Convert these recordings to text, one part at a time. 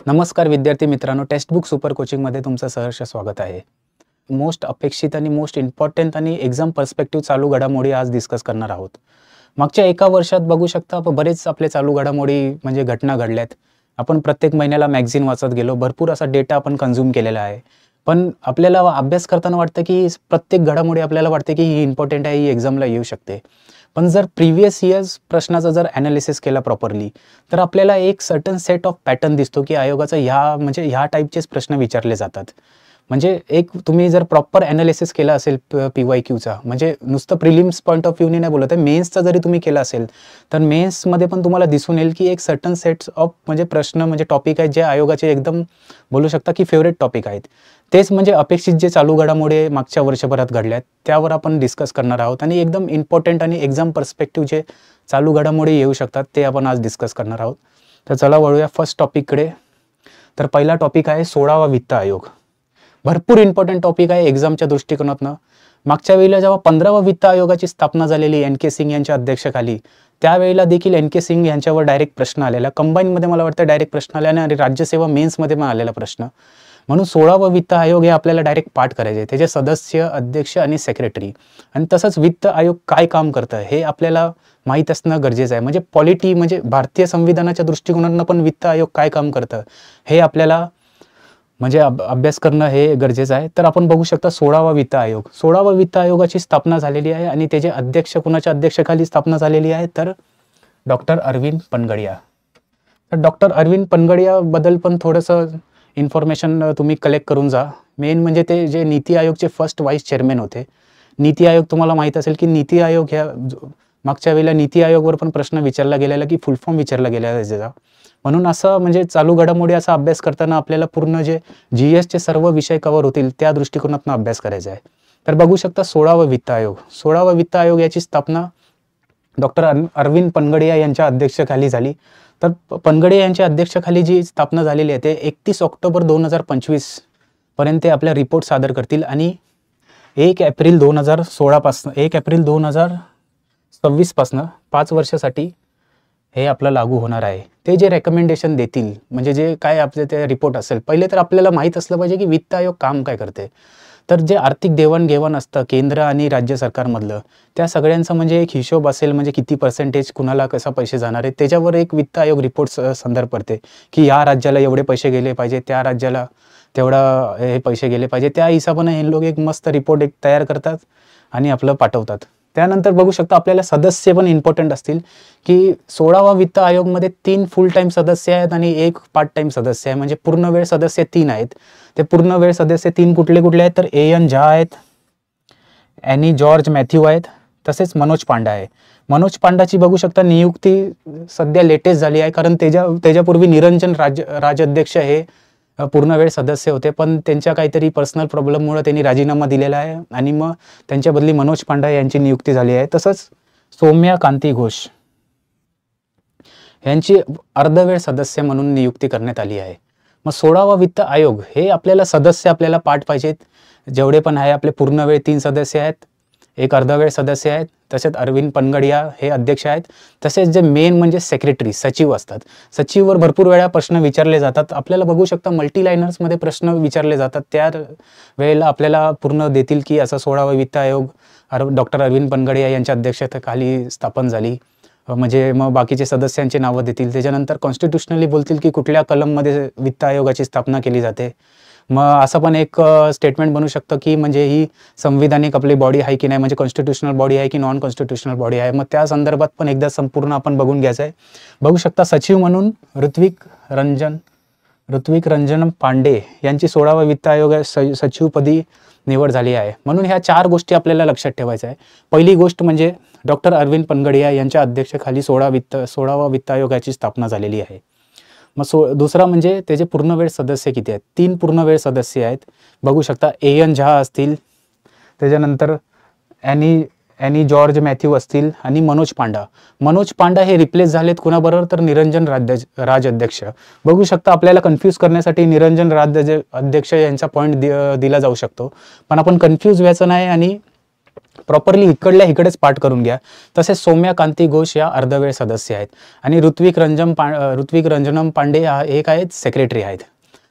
नमस्कार विद्यार्थी मित्रांनो, टेक्स्टबुक सुपर कोचिंगमध्ये तुमचं सहर्ष स्वागत आहे. मोस्ट अपेक्षित आणि मोस्ट इम्पॉर्टंट आणि एक्झाम पर्स्पेक्टिव्ह चालू घडामोडी आज डिस्कस करणार आहोत. मागच्या एका वर्षात बघू शकता बरेच आपले चालू घडामोडी म्हणजे घटना घडल्यात. आपण प्रत्येक महिन्याला मॅगझीन वाचत गेलो, भरपूर असा डेटा आपण कन्झ्युम केलेला आहे. पण आपल्याला अभ्यास करताना वाटतं की प्रत्येक घडामोडी आपल्याला वाटते की ही इम्पॉर्टंट आहे, ही एक्झामला येऊ शकते. पण जर प्रिव्हियस इयर्स प्रश्नाचा जर ॲनालिसिस केला प्रॉपरली, तर आपल्याला एक सर्टन सेट ऑफ पॅटर्न दिसतो की आयोगाचा ह्या टाईपचेच प्रश्न विचारले जातात. म्हणजे एक तुम्ही जर प्रॉपर ॲनालिसिस केला असेल PYQचा, म्हणजे नुसतं प्रिलिम्स पॉइंट ऑफ व्ह्यूने नाही बोलत आहे, मेन्सचा जरी तुम्ही केला असेल, तर मेन्समध्ये पण तुम्हाला दिसून येईल की एक सर्टन सेट्स ऑफ म्हणजे प्रश्न म्हणजे टॉपिक आहेत जे आयोगाचे एकदम बोलू शकता की फेवरेट टॉपिक आहेत. तेच म्हणजे अपेक्षित जे चालू घडामोडी मागच्या वर्षभरात घडल्यात त्यावर आपण डिस्कस करणार आहोत आणि एकदम इम्पॉर्टंट आणि एक्झाम पर्स्पेक्टिव्ह जे चालू घडामोडी येऊ शकतात ते आपण आज डिस्कस करणार आहोत. तर चला वळूया फर्स्ट टॉपिककडे. तर पहिला टॉपिक आहे 16वा वित्त आयोग. भरपूर इम्पॉर्टंट टॉपिक आहे एक्झामच्या दृष्टिकोनातनं. मागच्या वेळेला जेव्हा 15वा वित्त आयोगाची स्थापना झालेली NK सिंग यांच्या अध्यक्षतेखाली, त्यावेळेला देखील NK सिंग यांच्यावर डायरेक्ट प्रश्न आलेला. कंबाईनमध्ये मला वाटतं डायरेक्ट प्रश्न आल्याने आणि राज्यसेवा मेन्समध्ये पण आलेला प्रश्न. म्हणून 16वा वित्त आयोग हे आपल्याला डायरेक्ट पाठ करायचे, त्याचे सदस्य, अध्यक्ष आणि सेक्रेटरी. आणि तसंच वित्त आयोग काय काम करतं हे आपल्याला माहीत असणं गरजेचं आहे. म्हणजे पॉलिटी म्हणजे भारतीय संविधानाच्या दृष्टिकोनातून पण वित्त आयोग काय काम करतं हे आपल्याला म्हणजे अभ्यास करणं हे गरजेचं आहे. तर आपण बघू शकता 16वा वित्त आयोग. 16वा वित्त आयोगाची स्थापना झालेली आहे आणि त्याचे अध्यक्ष कुणाच्या अध्यक्षतेखाली स्थापना झालेली आहे तर डॉक्टर अरविंद पनगडिया. तर डॉक्टर अरविंद पनगडियाबद्दल पण थोडंसं इन्फॉर्मेशन तुम्ही कलेक्ट करून जा. मेन म्हणजे ते जे नीती आयोगचे फर्स्ट व्हाईस चेअरमॅन होते. नीती आयोग तुम्हाला माहीत असेल की नीती आयोग ह्या मागच्या वेळेला नीती आयोगवर पण प्रश्न विचारला गेलेला की फुल फॉर्म विचारला गेलेला त्याचा. म्हणून असं म्हणजे चालू घडामोडी असा अभ्यास करताना आपल्याला पूर्ण जे GSचे सर्व विषय कव्हर होतील त्या दृष्टिकोनातून अभ्यास करायचा आहे. तर बघू शकता 16वा वित्त आयोग. 16वा वित्त आयोग याची स्थापना डॉक्टर अरविंद पनगडिया यांच्या अध्यक्षतेखाली झाली. तर पनगडिया यांच्या अध्यक्षतेखाली जी स्थापना झालेली आहे ते 31 ऑक्टोबर 2025 पर्यंत ते आपला रिपोर्ट सादर करतील आणि 1 एप्रिल 2026 पासून 5 वर्षासाठी हे आपलं लागू होणार आहे. ते जे रेकमेंडेशन देतील म्हणजे जे काय आपले ते रिपोर्ट असेल, पहिले तर आपल्याला माहीत असलं पाहिजे की वित्त आयोग काम काय करते. तर जे आर्थिक देवाणघेवाण असतं केंद्र आणि राज्य सरकारमधलं, त्या सगळ्यांचा म्हणजे एक हिशोब असेल, म्हणजे किती पर्सेंटेज कुणाला कसा पैसे जाणार आहेत त्याच्यावर एक वित्त आयोग रिपोर्ट संदर्भ करते की या राज्याला एवढे पैसे गेले पाहिजे, त्या राज्याला तेवढा हे पैसे गेले पाहिजे. त्या हिशोबाने हे लोक एक मस्त रिपोर्ट एक तयार करतात आणि आपलं पाठवतात. त्यानंतर बघू शकता आपल्याला सदस्य पण इम्पॉर्टंट असतील की 16वा वित्त आयोगमध्ये 3 फुल टाईम सदस्य आहेत आणि 1 पार्ट टाईम सदस्य आहे. म्हणजे पूर्ण वेळ सदस्य 3 आहेत. ते पूर्ण वेळ सदस्य 3 कुठले आहेत तर AN झा आहेत, ॲनी जॉर्ज मॅथ्यू आहेत, तसेच मनोज पांडा आहे. मनोज पांडाची बघू शकता नियुक्ती सध्या लेटेस्ट झाली आहे, कारण त्याच्यापूर्वी निरंजन राजाध्यक्ष हे पूर्ण वेळ सदस्य होते, पण त्यांच्या काहीतरी पर्सनल प्रॉब्लेममुळे त्यांनी राजीनामा दिलेला आहे आणि मग त्यांच्या बदली मनोज पांडा यांची नियुक्ती झाली आहे. तसंच सौम्या कांती घोष यांची अर्धवेळ सदस्य म्हणून नियुक्ती करण्यात आली आहे. मग 16वा वित्त आयोग हे आपल्याला सदस्य आपल्याला पाठ पाहिजेत. जेवढे पण आहे आपले पूर्ण वेळ 3 सदस्य आहेत, 1 अर्धवेळ सदस्य आहेत, तसेच अरविंद पनगडिया हे अध्यक्ष आहेत. तसेच जे मेन म्हणजे सेक्रेटरी सचिव असतात. सचिववर भरपूर वेळा प्रश्न विचारले जातात. आपल्याला बघू शकता मल्टीलायनर्समध्ये प्रश्न विचारले जातात. त्या वेळेला आपल्याला पूर्ण देतील की असं 16वा वित्त आयोग डॉक्टर अरविंद पनगडिया यांच्या अध्यक्षतेखाली स्थापन झाली. म्हणजे मग बाकीचे सदस्यांची नावं देतील. त्याच्यानंतर कॉन्स्टिट्युशनली बोलतील की कुठल्या कलममध्ये वित्त आयोगाची स्थापना केली जाते. मग असं पण एक स्टेटमेंट बनू शकतं की म्हणजे ही संविधानिक आपली बॉडी आहे की नाही, म्हणजे कॉन्स्टिट्युशनल बॉडी आहे की नॉन कॉन्स्टिट्युशनल बॉडी आहे. मग त्या संदर्भात पण एकदा संपूर्ण आपण बघून घ्यायचं आहे. बघू शकता सचिव म्हणून ऋत्विक रंजन पांडे यांची 16वा वित्त आयोग सचिवपदी निवड झाली आहे. म्हणून ह्या 4 गोष्टी आपल्याला लक्षात ठेवायच्या आहे. पहिली गोष्ट म्हणजे डॉक्टर अरविंद पनगडिया यांच्या अध्यक्षतेखाली 16वा वित्त आयोगाची स्थापना झालेली आहे. मग दुसरा म्हणजे त्याचे पूर्णवेळ सदस्य किती आहेत. 3 पूर्णवेळ सदस्य आहेत. बघू शकता AN झा असतील, त्याच्यानंतर ॲनी जॉर्ज मॅथ्यू असतील आणि मनोज पांडा हे रिप्लेस झालेत कुणाबरोबर तर निरंजन राजाध्यक्ष. बघू शकता आपल्याला कन्फ्यूज करण्यासाठी निरंजन राजाध्यक्ष यांचा पॉईंट दिला जाऊ शकतो, पण आपण कन्फ्यूज व्हायचं नाही आणि प्रॉपरली इकडल्या इकडेच पाठ करून घ्या. तसेच सौम्या कांती घोष या अर्धवेळ सदस्य आहेत आणि ऋत्विक रंजनम पांडे एक आहेत सेक्रेटरी आहेत.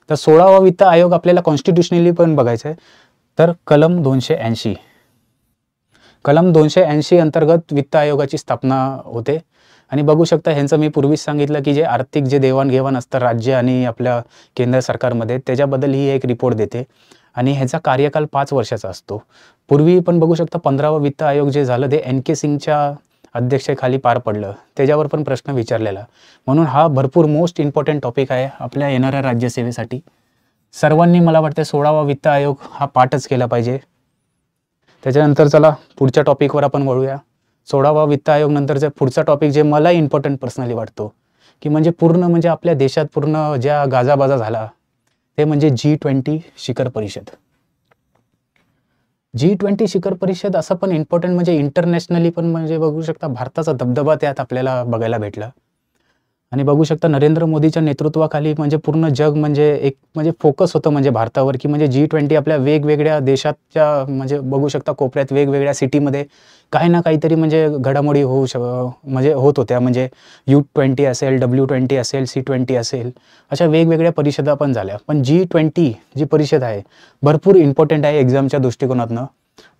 तर 16वा वित्त आयोग आपल्याला कॉन्स्टिट्युशनली पण बघायचं आहे. तर कलम 280 अंतर्गत वित्त आयोगाची स्थापना होते आणि बघू शकता ह्यांचं मी पूर्वीच सांगितलं की जे आर्थिक जे देवाणघेवाण असतं राज्य आणि आपल्या केंद्र सरकारमध्ये त्याच्याबद्दल ही एक रिपोर्ट देते आणि ह्याचा कार्यकाल 5 वर्षाचा असतो. पूर्वी पण बघू शकता 15वा वित्त आयोग जे झालं ते NK सिंगच्या अध्यक्षतेखाली पार पडलं, त्याच्यावर पण प्रश्न विचारलेला. म्हणून हा भरपूर मोस्ट इम्पॉर्टंट टॉपिक आहे आपल्या येणाऱ्या राज्यसेवेसाठी. सर्वांनी मला वाटतं 16वा वित्त आयोग हा पाठच केला पाहिजे. त्याच्यानंतर चला पुढच्या टॉपिकवर आपण वळूया. 16वा वित्त आयोग नंतरचा पुढचा टॉपिक जे मला इम्पॉर्टंट पर्सनली वाटतो की म्हणजे आपल्या देशात पूर्ण ज्या गाजाबाजा झाला ते म्हणजे G20 शिखर परिषद. G20 शिखर परिषद असं पण इम्पॉर्टंट म्हणजे इंटरनॅशनली पण म्हणजे बघू शकता भारताचा दबदबा त्यात आपल्याला बघायला भेटला आणि बघू शकता नरेंद्र मोदीच्या नेतृत्वाखाली म्हणजे पूर्ण जग म्हणजे फोकस होतं म्हणजे भारतावर की म्हणजे G20 आपल्या वेगवेगळ्या देशाच्या म्हणजे बघू शकता कोपऱ्यात वेगवेगळ्या सिटीमध्ये काही ना काहीतरी म्हणजे घडामोडी म्हणजे होत होत्या. म्हणजे U20 असेल, W20 असेल, C20 असेल, अशा वेगवेगळ्या परिषदा पण झाल्या. पण G20 जी परिषद आहे भरपूर इम्पॉर्टंट आहे एक्झामच्या दृष्टिकोनातनं.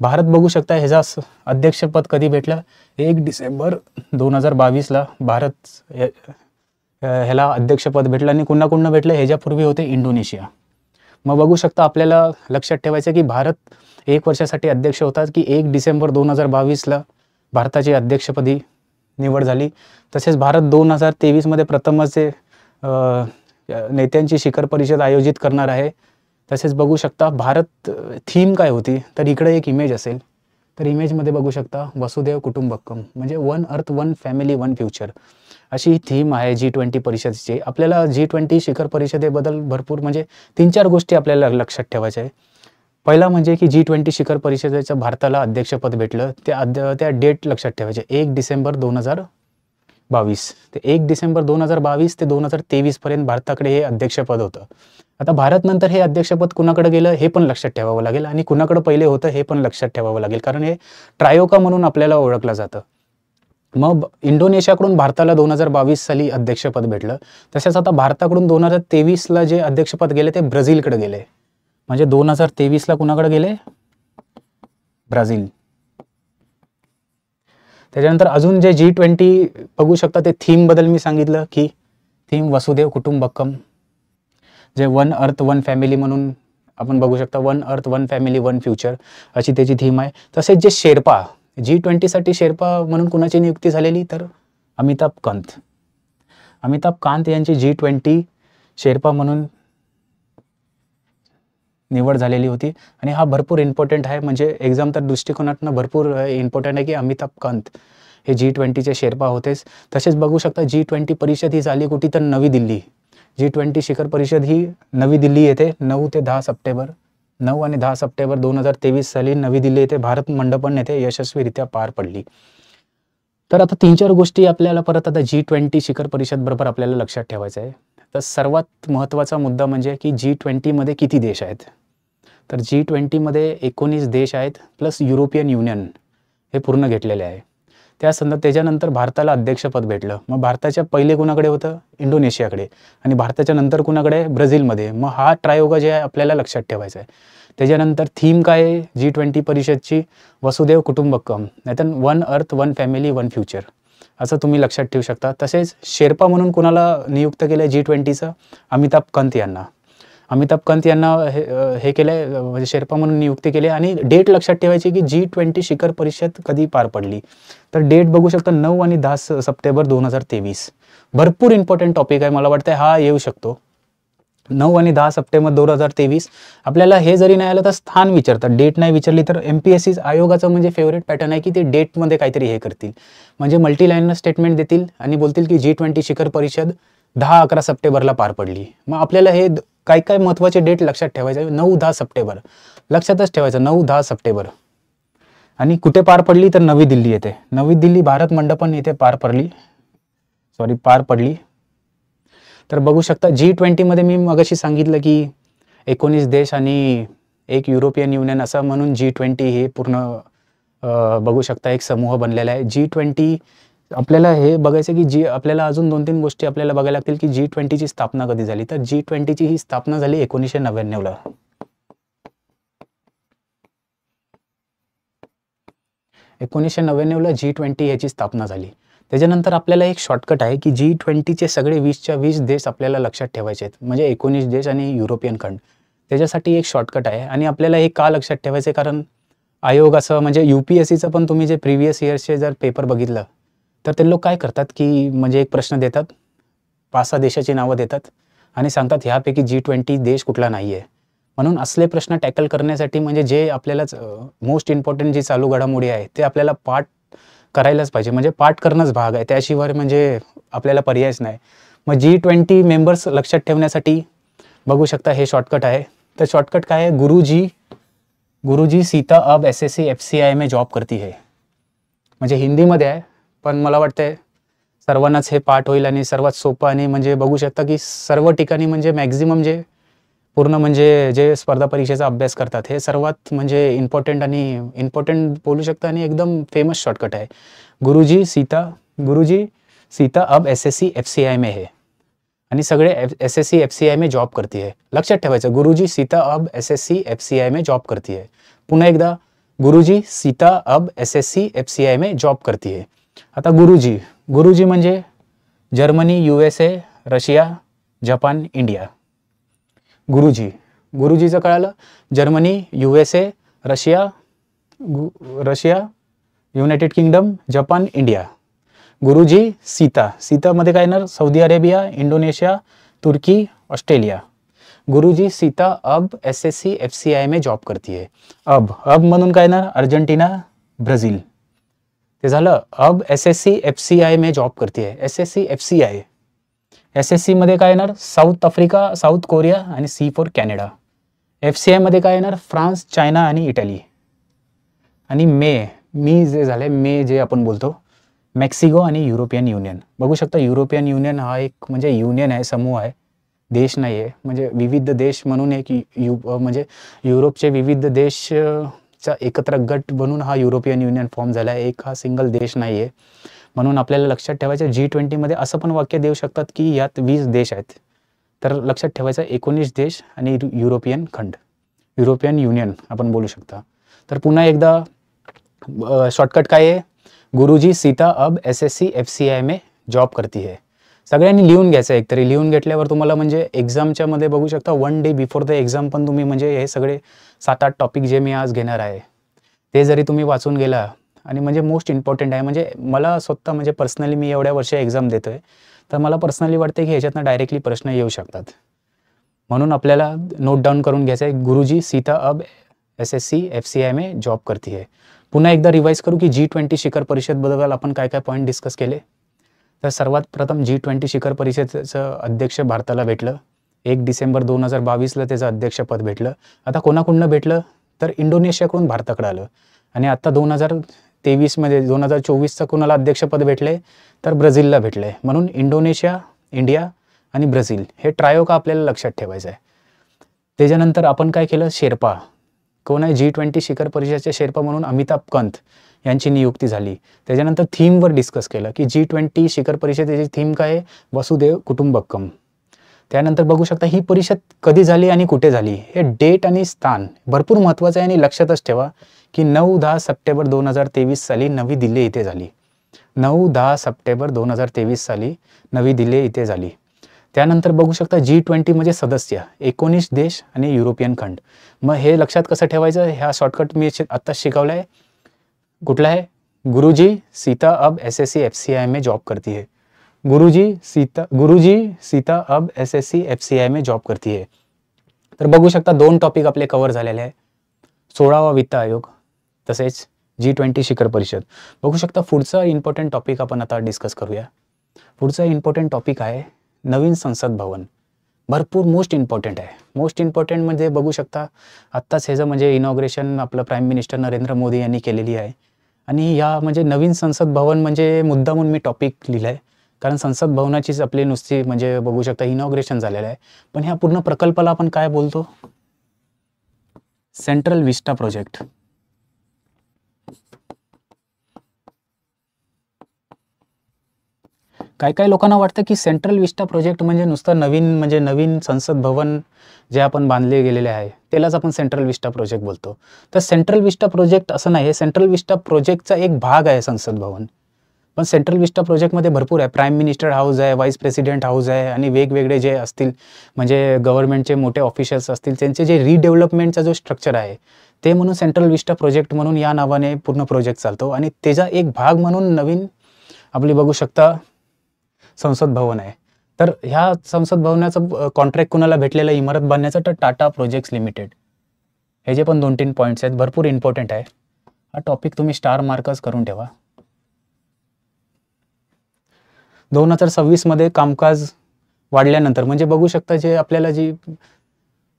भारत बघू शकता ह्याचा अध्यक्षपद कधी भेटलं 1 डिसेंबर 2022ला भारत ह्याला अध्यक्षपद भेटलं आणि कुणा भेटलं ह्याच्यापूर्वी होते इंडोनेशिया. मग बघू शकता आपल्याला लक्षात ठेवायचं की भारत 1 वर्षासाठी अध्यक्ष होता की 1 डिसेंबर 2022ला भारताची अध्यक्षपदी निवड झाली. तसेच भारत 2023मध्ये प्रथमच नेत्यांची शिखर परिषद आयोजित करणार आहे. तसेच बघू शकता भारत थीम काय होती तर इकडे एक इमेज असेल तर इमेजमध्ये बघू शकता वसुधैव कुटुंबकम म्हणजे one earth one family one future अशी थीम आहे G20 परिषदेची. आपल्याला G20 शिखर परिषदेबद्दल भरपूर म्हणजे 3-4 गोष्टी आपल्याला लक्षात ठेवायच्या आहे. पहिला म्हणजे की G20 शिखर परिषदेचं भारताला अध्यक्षपद भेटलं त्या डेट लक्षात ठेवायचे 1 डिसेंबर 2022 ते 1 डिसेंबर 2022 ते 2023 पर्यंत भारताकडे हे अध्यक्षपद होतं. आता भारत नंतर हे अध्यक्षपद कुणाकडे गेलं हे पण लक्षात ठेवावं लागेल आणि कुणाकडे पहिले होतं हे पण लक्षात ठेवावं लागेल कारण हे ट्रायोका म्हणून आपल्याला ओळखलं जातं. मग इंडोनेशियाकडून भारताला 2022 साली अध्यक्षपद भेटलं. तसेच आता भारताकडून 2023ला जे अध्यक्षपद गेले ते ब्राझीलकडे गेले. म्हणजे 2023ला कुणाकडे गेले ब्राझील. त्याच्यानंतर अजून जे G20 बघू शकता ते थीम बद्दल मी सांगितलं की थीम वसुधैव कुटुंबकम जे वन अर्थ वन फॅमिली म्हणून आपण बघू शकता one earth one family one future अशी त्याची थीम आहे. तसेच जे शेर्पा G20 साठी शेर्पा म्हणून कुणाची नियुक्ती झालेली तर अमिताभ कांत यांची G20 शेर्पा म्हणून निवड झालेली होती आणि हा भरपूर इम्पॉर्टंट आहे. म्हणजे एक्झाम तर दृष्टिकोनातनं भरपूर इम्पॉर्टंट आहे की अमिताभ कांत हे G20चे शेर्पा होतेच. तसेच बघू शकता G20 परिषद ही झाली कुठे तर नवी दिल्ली. G20 शिखर परिषद ही नवी दिल्ली येथे 9 आणि 10 सप्टेंबर 2023 साली नवी दिल्ली येथे भारत मंडपम येथे यशस्वीरित्या पार पडली. तर आता 3-4 गोष्टी आपल्याला परत आता G20 शिखर परिषद बरोबर आपल्याला लक्षात ठेवायचं आहे. तर सर्वात महत्त्वाचा मुद्दा म्हणजे की G20 मध्ये किती देश आहेत तर G20 मध्ये 19 देश आहेत प्लस युरोपियन युनियन हे पूर्ण घेतलेले आहे. त्याच्यानंतर भारताला अध्यक्षपद भेटलं. मग भारताच्या पहिले कुणाकडे होतं इंडोनेशियाकडे आणि भारताच्या नंतर कुणाकडे ब्राझीलमध्ये. मग हा ट्रायोगा जे आहे आपल्याला लक्षात ठेवायचा आहे. त्याच्यानंतर थीम काय आहे G20 परिषदची वसुधैव कुटुंबकम नाहीतर one earth one family one future असं तुम्ही लक्षात ठेवू शकता. तसेच शेर्पा म्हणून कुणाला नियुक्त केलं G20चं अमिताभ कांत यांना हे केलंय म्हणजे शेर्पा म्हणून नियुक्ती केली आणि डेट लक्षात ठेवायची की G20 शिखर परिषद कधी पार पडली तर डेट बघू शकता 9 आणि 10 सप्टेंबर 2023. भरपूर इम्पॉर्टंट टॉपिक आहे. मला वाटतं हा येऊ शकतो 9 आणि 10 सप्टेंबर 2023. आपल्याला हे जरी नाही आलं तर स्थान विचारतात, डेट नाही विचारली तर MPSC आयोगाचं म्हणजे फेवरेट पॅटर्न आहे की ते डेटमध्ये काहीतरी हे करतील म्हणजे मल्टीलाईनर स्टेटमेंट देतील आणि बोलतील की G20 शिखर परिषद 10-11 सप्टेंबरला पार पडली. मग आपल्याला हे काय महत्त्वाचे डेट लक्षात ठेवायचे 9-10 सप्टेंबर लक्षातच ठेवायचं 9-10 सप्टेंबर. आणि कुठे पार पडली तर नवी दिल्ली येथे. नवी दिल्ली भारत मंडपम येथे पार पडली. तर बघू शकता G20 मध्ये मी मगाशी सांगितलं की 19 देश आणि एक युरोपियन युनियन असं म्हणून G20 हे पूर्ण बघू शकता एक समूह बनलेला आहे. G20 आपल्याला हे बघायचं की आपल्याला अजून 2-3 गोष्टी आपल्याला बघायला लागतील की G20ची स्थापना कधी झाली. तर G20ची ही स्थापना झाली 1999 ला. 1999 ला G20 याची स्थापना झाली. त्याच्यानंतर आपल्याला एक शॉर्टकट आहे की G20चे सगळे 20च्या 20 देश आपल्याला लक्षात ठेवायचे आहेत. म्हणजे 19 देश आणि युरोपियन खंड. त्याच्यासाठी एक शॉर्टकट आहे आणि आपल्याला हे का लक्षात ठेवायचं आहे, कारण आयोग असं म्हणजे UPSCचं पण तुम्ही जे प्रिव्हियस इयर्सचे जर पेपर बघितलं तर ते लोक काय करतात की म्हणजे एक प्रश्न देतात, 5-6 देशाची नावं देतात आणि सांगतात ह्यापैकी G20 देश कुठला नाही आहे. म्हणून असले प्रश्न टॅकल करण्यासाठी म्हणजे जे आपल्याला मोस्ट इम्पॉर्टंट जी चालू घडामोडी आहे ते आपल्याला पाठ करायलाच पाहिजे. म्हणजे पाठ करणंच भाग आहे, त्याशिवाय म्हणजे आपल्याला पर्यायच नाही. मग G20 मेंबर्स लक्षात ठेवण्यासाठी बघू शकता हे शॉर्टकट आहे. तर शॉर्टकट काय आहे, गुरुजी सीता अब SSC FCI में जॉब करती है. म्हणजे हिंदीमध्ये आहे, पण मला वाटतंय सर्वांनाच हे पाठ होईल आणि सर्वात सोपं आणि म्हणजे बघू शकता की सर्व ठिकाणी म्हणजे मॅक्झिमम जे पूर्ण म्हणजे जे स्पर्धा परीक्षेचा अभ्यास करतात हे सर्वात म्हणजे इम्पॉर्टंट बोलू शकता आणि एकदम फेमस शॉर्टकट आहे. गुरुजी सीता अब SSC FCI में है आणि सगळे SSC FCI में जॉब करती है. लक्षात ठेवायचं, गुरुजी सीता अब SSC FCI में जॉब करती है. पुन्हा एकदा, गुरुजी सीता अब SSC FCI में जॉब करती है. आता गुरुजी म्हणजे Germany, USA, Russia, Japan, India. गुरुजीचं कळालं, Germany, USA, Russia, United Kingdom, Japan, India. गुरुजी सीतामध्ये काय येणार, सौदी अरेबिया, इंडोनेशिया, तुर्की, ऑस्ट्रेलिया. गुरुजी सीता अब SSC FCI में जॉब करती है. अब म्हणून काय येणार, अर्जेंटिना, ब्राझील. ते झालं. अब SSC FCI में जॉब करती है. SSC FCI. SSC मध्ये काय येणार, साऊथ आफ्रिका, साऊथ कोरिया आणि C फॉर कॅनडा. FCI मध्ये काय येणार, फ्रान्स, चायना आणि इटली. आणि मे जे आपण बोलतो, मेक्सिको आणि युरोपियन युनियन. बघू शकता युरोपियन युनियन हा एक म्हणजे युनियन आहे, समूह आहे, देश नाही आहे. म्हणजे विविध देश म्हणून एक म्हणजे युरोपचे विविध देशचा एकत्र गट बनून हा युरोपियन युनियन फॉर्म झाला आहे. एक हा सिंगल देश नाही आहे. म्हणून आपल्याला लक्षात ठेवायचं G20 मध्ये असं पण वाक्य देऊ शकतात की यात 20 देश आहेत. तर लक्षात ठेवायचं 19 देश आणि युरोपियन खंड, युरोपियन युनियन आपण बोलू शकता. तर पुन्हा एकदा शॉर्टकट काय आहे, गुरुजी सीता अब SSC FCI में जॉब करती है. सगळ्यांनी लिहून घ्यायचं. एकतरी लिहून घेतल्यावर तुम्हाला म्हणजे एक्झामच्या मध्ये बघू शकता 1 डे बिफोर द एक्झाम पण तुम्ही म्हणजे हे सगळे 7-8 टॉपिक जे मी आज घेणार आहे ते जरी तुम्ही वाचून गेला आणि म्हणजे मोस्ट इम्पॉर्टंट आहे. म्हणजे मला स्वतः म्हणजे पर्सनली मी एवढ्या वर्ष एक्झाम देतोय तर मला पर्सनली वाटते की ह्याच्यातनं डायरेक्टली प्रश्न येऊ शकतात. म्हणून आपल्याला नोट डाऊन करून घ्यायचं आहे, गुरुजी सीता अब SSC FCI में जॉब करती है. पुन्हा एकदा रिवाइज करू की G20 शिखर परिषदबद्दल आपण काय काय पॉईंट डिस्कस केले. तर सर्वात प्रथम G20 शिखर परिषदेचं अध्यक्ष भारताला भेटलं. 1 डिसेंबर 2022ला त्याचं अध्यक्षपद भेटलं. आता कोणाकडून भेटलं तर इंडोनेशियाकडून भारताकडे आलं. आणि आता 2023 मध्ये 2024चं कोणाला अध्यक्षपद भेटले तर ब्राझीलला भेटले. म्हणून इंडोनेशिया, इंडिया आणि ब्राझील हे ट्रायो का आपल्याला लक्षात ठेवायचं आहे. त्याच्यानंतर आपण काय केलं, शेर्पा कोण आहे, G20 शिखर परिषदेचे शेर्पा म्हणून अमिताभ कांत यांची नियुक्ती झाली. त्याच्यानंतर थीमवर डिस्कस केलं की G20 शिखर परिषदेची थीम काय आहे, वसुधैव कुटुंबकम. त्यानंतर बघू शकता ही परिषद कधी झाली आणि कुठे झाली, हे डेट आणि स्थान भरपूर महत्त्वाचं आहे. आणि लक्षातच ठेवा की 9-10 सप्टेंबर 2023 साली नवी दिल्ली इथे झाली. 9-10 सप्टेंबर 2023 साली नवी दिल्ली इथे झाली. त्यानंतर बघू शकता G20 म्हणजे सदस्य 19 देश आणि युरोपियन खंड. मग हे लक्षात कसं ठेवायचं, ह्या शॉर्टकट मी आत्ताच शिकवला आहे. कुठला आहे, गुरुजी सीता अब SSC FCI में जॉब करती है. गुरुजी सीता अब SSC FCI में जॉब करती है. तर बघू शकता 2 टॉपिक आपले कव्हर झालेले आहे, 16वा वित्त आयोग तसेच G20 शिखर परिषद. बघू शकता पुढचा इम्पॉर्टंट टॉपिक आपण आता डिस्कस करूया. पुढचा इम्पॉर्टंट टॉपिक आहे नवीन संसद भवन. भरपूर मोस्ट इम्पॉर्टंट आहे. मोस्ट इम्पॉर्टंट म्हणजे बघू शकता आत्ताच ह्याचं म्हणजे इनॉग्रेशन आपलं प्राईम मिनिस्टर नरेंद्र मोदी यांनी केलेली आहे. आणि या म्हणजे नवीन संसद भवन म्हणजे मुद्दामून मी टॉपिक लिहिलं आहे, कारण संसद भवनाचीच आपली नुसती म्हणजे बघू शकता इनॉग्रेशन झालेलं आहे. पण ह्या पूर्ण प्रकल्पाला आपण काय बोलतो, सेंट्रल विस्टा प्रोजेक्ट. काही काही लोकांना वाटतं की सेंट्रल विस्टा प्रोजेक्ट म्हणजे नुसतं नवीन संसद भवन जे आपण बांधले गेलेले आहे त्यालाच आपण सेंट्रल विस्टा प्रोजेक्ट बोलतो. तर सेंट्रल विस्टा प्रोजेक्ट असं नाही, हे सेंट्रल विस्टा प्रोजेक्टचा एक भाग आहे संसद भवन. पण सेंट्रल विस्टा प्रोजेक्टमध्ये भरपूर आहे. प्राईम मिनिस्टर हाऊस आहे, व्हाईस प्रेसिडेंट हाऊस आहे आणि वेगवेगळे जे असतील म्हणजे गव्हर्नमेंटचे मोठे ऑफिशियल्स असतील त्यांचे जे रिडेव्हलपमेंटचा जो स्ट्रक्चर आहे ते म्हणून सेंट्रल विस्टा प्रोजेक्ट म्हणून या नावाने पूर्ण प्रोजेक्ट चालतो. आणि त्याचा एक भाग म्हणून नवीन आपली बघू शकता संसद भवन आहे. तर ह्या संसद भवनाचं कॉन्ट्रॅक्ट कुणाला भेटलेलं इमारत बांधण्याचं, तर टाटा प्रोजेक्ट्स लिमिटेड. हे जे पण 2-3 पॉईंट्स आहेत भरपूर इम्पॉर्टंट आहे. हा टॉपिक तुम्ही स्टार मार्कच करून ठेवा. 2026 मध्ये कामकाज वाढल्यानंतर म्हणजे बघू शकता जे आपल्याला जी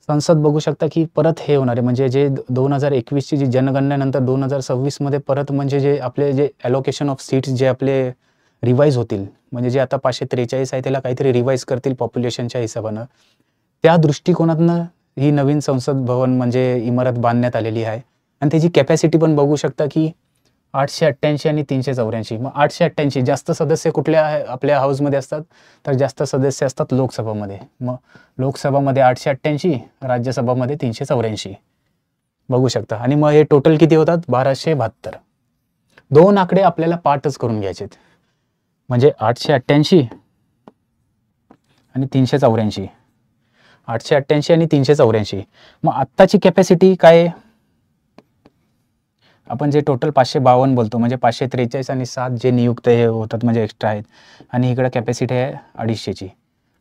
संसद बघू शकता की परत हे होणार आहे, म्हणजे जे 2021ची जी जनगणनेनंतर 2026 मध्ये परत म्हणजे जे आपले जे ॲलोकेशन ऑफ सीट्स जे आपले रिवाईज होतील, म्हणजे जे आता 543 आहे त्याला काहीतरी रिवाईज करतील पॉप्युलेशनच्या हिशोबानं. त्या दृष्टिकोनातनं ही नवीन संसद भवन म्हणजे इमारत बांधण्यात आलेली आहे. आणि त्याची कॅपॅसिटी पण बघू शकता की 888 आणि 384. मग 888 जास्त सदस्य कुठल्या आपल्या हाऊसमध्ये असतात, तर जास्त सदस्य असतात लोकसभामध्ये. मग लोकसभामध्ये 888, राज्यसभामध्ये 384 बघू शकता. आणि मग हे टोटल किती होतात, 1272. 2 आकडे आपल्याला पाठच करून घ्यायचे, म्हणजे 888 आणि 384. 888 आणि 384. मग आत्ताची कॅपॅसिटी काय, आपण जे टोटल 552 बोलतो म्हणजे 543 आणि 7 जे नियुक्त हे होतात म्हणजे एक्स्ट्रा आहेत, आणि इकडं कॅपॅसिटी आहे 250ची.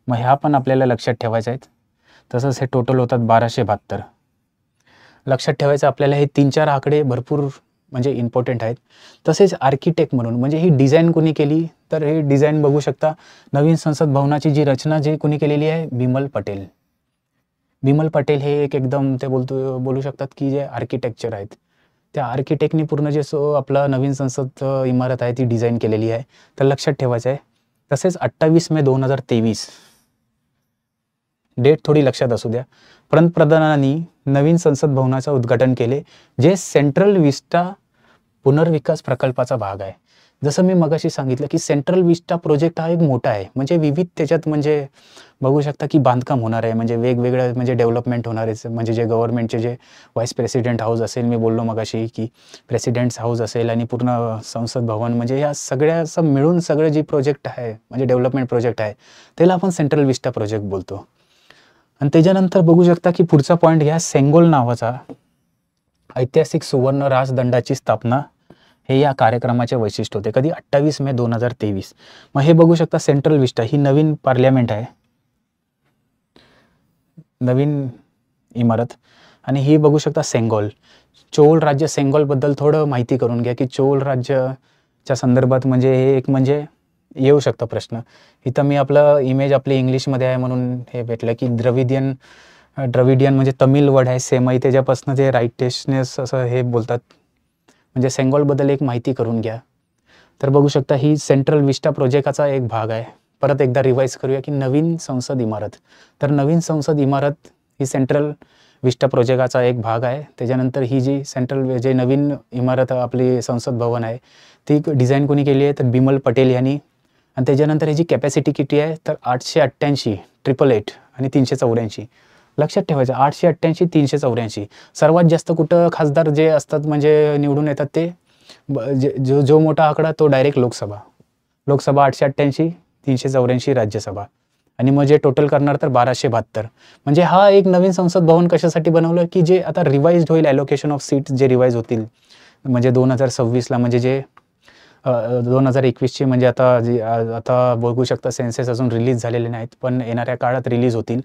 मग ह्या पण आपल्याला लक्षात ठेवायचं आहेत. तसंच हे टोटल होतात 1272. लक्षात ठेवायचं आपल्याला हे 3-4 आकडे भरपूर म्हणजे इम्पॉर्टंट आहेत. तसेच आर्किटेक्ट म्हणून म्हणजे ही डिझाईन कोणी केली, तर हे डिझाईन बघू शकता नवीन संसद भवनाची जी रचना जी कोणी केलेली आहे, बिमल पटेल. बिमल पटेल हे एक एकदम ते बोलू शकतात की जे आर्किटेक्चर आहेत, त्या आर्किटेक्टनी पूर्ण जे आपला नवीन संसद इमारत आहे ती डिझाईन केलेली आहे. तर लक्षात ठेवायचं आहे. तसेच 28 मे 2023 डेट थोडी लक्षात असू द्या. पंतप्रधानांनी नवीन संसद भवनाचं उद्घाटन केले, जे सेंट्रल विस्टा पुनर्विकास प्रकल्पाचा भाग आहे. जसं मी मगाशी सांगितलं की सेंट्रल विस्टा प्रोजेक्ट हा एक मोठा आहे, म्हणजे विविध त्याच्यात म्हणजे बघू शकता की बांधकाम होणार आहे, म्हणजे वेगवेगळं म्हणजे डेव्हलपमेंट होणार आहे. म्हणजे जे गव्हर्नमेंटचे जे व्हाईस प्रेसिडेंट हाऊस असेल, मी बोललो मगाशी की प्रेसिडेंट्स हाऊस असेल आणि पूर्ण संसद भवन, म्हणजे या सगळ्याचं मिळून सगळं जे प्रोजेक्ट आहे म्हणजे डेव्हलपमेंट प्रोजेक्ट आहे त्याला आपण सेंट्रल विस्टा प्रोजेक्ट बोलतो. आणि त्याच्यानंतर बघू शकता की पुढचा पॉईंट घ्या, सेंगोल नावाचा ऐतिहासिक सुवर्ण राजदंडाची स्थापना. हे या कार्यक्रमाचे वैशिष्ट्य होते. कधी, 28 मे 2023. मग हे बघू शकता सेंट्रल विस्टा ही नवीन पार्लमेंट आहे, नवीन इमारत. आणि ही बघू शकता सेंगोल. चोल राज्य सेंगोलबद्दल थोडं माहिती करून घ्या की चोल राज्याच्या संदर्भात म्हणजे हे एक म्हणजे येऊ शकता प्रश्न. इथं मी आपलं इमेज आपली इंग्लिशमध्ये आहे म्हणून हे भेटलं की द्रविडियन म्हणजे तमिळ वर्ड आहे सेमई, त्याच्यापासून ते राईटेशनेस असं हे बोलतात. म्हणजे सेंगोलबद्दल एक माहिती करून घ्या. तर बघू शकता ही सेंट्रल विस्टा प्रोजेक्टचा एक भाग आहे. परत एकदा रिवाईज करूया की नवीन संसद इमारत. तर नवीन संसद इमारत ही सेंट्रल विस्टा प्रोजेक्टचा एक भाग आहे. त्याच्यानंतर ही जी जे नवीन इमारत आपली संसद भवन आहे ती डिझाईन कोणी केली आहे, तर बिमल पटेल यांनी. आणि त्याच्यानंतर ह्याची कॅपॅसिटी किती आहे, तर 888, 888 आणि 384. लक्षात ठेवायचं 888, 384. सर्वात जास्त कुठं खासदार जे असतात म्हणजे निवडून येतात ते जो मोठा आकडा तो डायरेक्ट लोकसभा 888, 384 राज्यसभा. आणि मग जे टोटल करणार तर 1272. म्हणजे हा एक नवीन संसद भवन कशासाठी बनवलं की जे आता रिवाईज होईल, ॲलोकेशन ऑफ सीट्स जे रिवाईज होतील म्हणजे 2026ला, म्हणजे जे 2021ची म्हणजे आता बघू शकता सेन्सेस अजून रिलीज झालेले नाहीत पण येणाऱ्या काळात रिलीज होतील.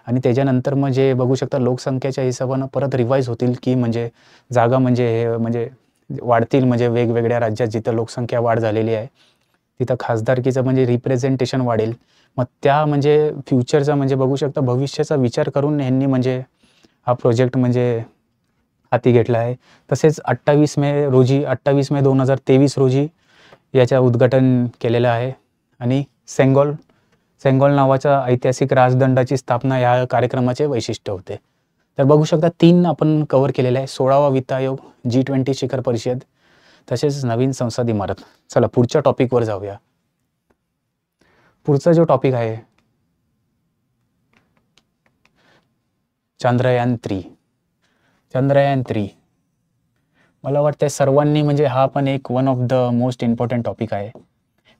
आणि त्याच्यानंतर मग जे बघू शकता लोकसंख्येच्या हिशोबानं परत रिवाईज होतील की म्हणजे जागा म्हणजे हे म्हणजे वाढतील, म्हणजे वेगवेगळ्या राज्यात जिथं लोकसंख्या वाढ झालेली आहे तिथं खासदारकीचं म्हणजे रिप्रेझेंटेशन वाढेल. मग त्या म्हणजे फ्युचरचा म्हणजे बघू शकता भविष्याचा विचार करून यांनी म्हणजे हा प्रोजेक्ट म्हणजे हाती घेतला आहे. तसेच 28 मे 2023 रोजी याच्या उद्घाटन केलेलं आहे. आणि सेंगोल नावाच्या ऐतिहासिक राजदंडाची स्थापना या कार्यक्रमाचे वैशिष्ट्य होते. तर बघू शकता 3 आपण कव्हर केलेले आहे. 16वा वित्त आयोग, G20 शिखर परिषद, तसेच नवीन संसद इमारत. चला पुढच्या टॉपिकवर जाऊया. पुढचा जो टॉपिक आहे चंद्रयान-3. चंद्रयान-3 मला वाटतं सर्वांनी म्हणजे हा पण एक one of the most important topic आहे.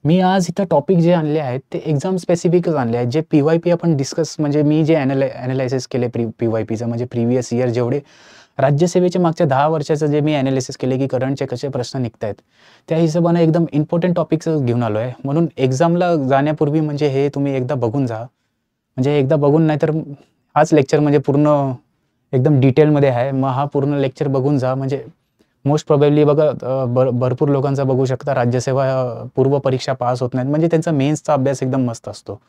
मी आज इथं टॉपिक जे आणले आहेत ते एक्झाम स्पेसिफिकच आणले आहेत. जे PYP आपण डिस्कस म्हणजे मी जे ॲनालायसिस केले PYPचं म्हणजे प्रिव्हियस इयर जेवढे राज्यसेवेचे मागच्या 10 वर्षाचं जे मी ॲनालिसिस केले की करंटचे कसे प्रश्न निघत आहेत त्या हिशोबाने एकदम इम्पॉर्टंट टॉपिक्स घेऊन आलो आहे. म्हणून एक्झामला जाण्यापूर्वी म्हणजे हे तुम्ही एकदा बघून जा. म्हणजे एकदा बघून नाही तर हाच लेक्चर म्हणजे पूर्ण एकदम डिटेलमध्ये आहे. मग हा पूर्ण लेक्चर बघून जा. म्हणजे मोस्ट प्रोबेबली बघा भरपूर लोकांचा बघू शकता राज्यसेवा पूर्व परीक्षा पास होत नाहीत. म्हणजे त्यांचा मेन्सचा अभ्यास एकदम मस्त असतो.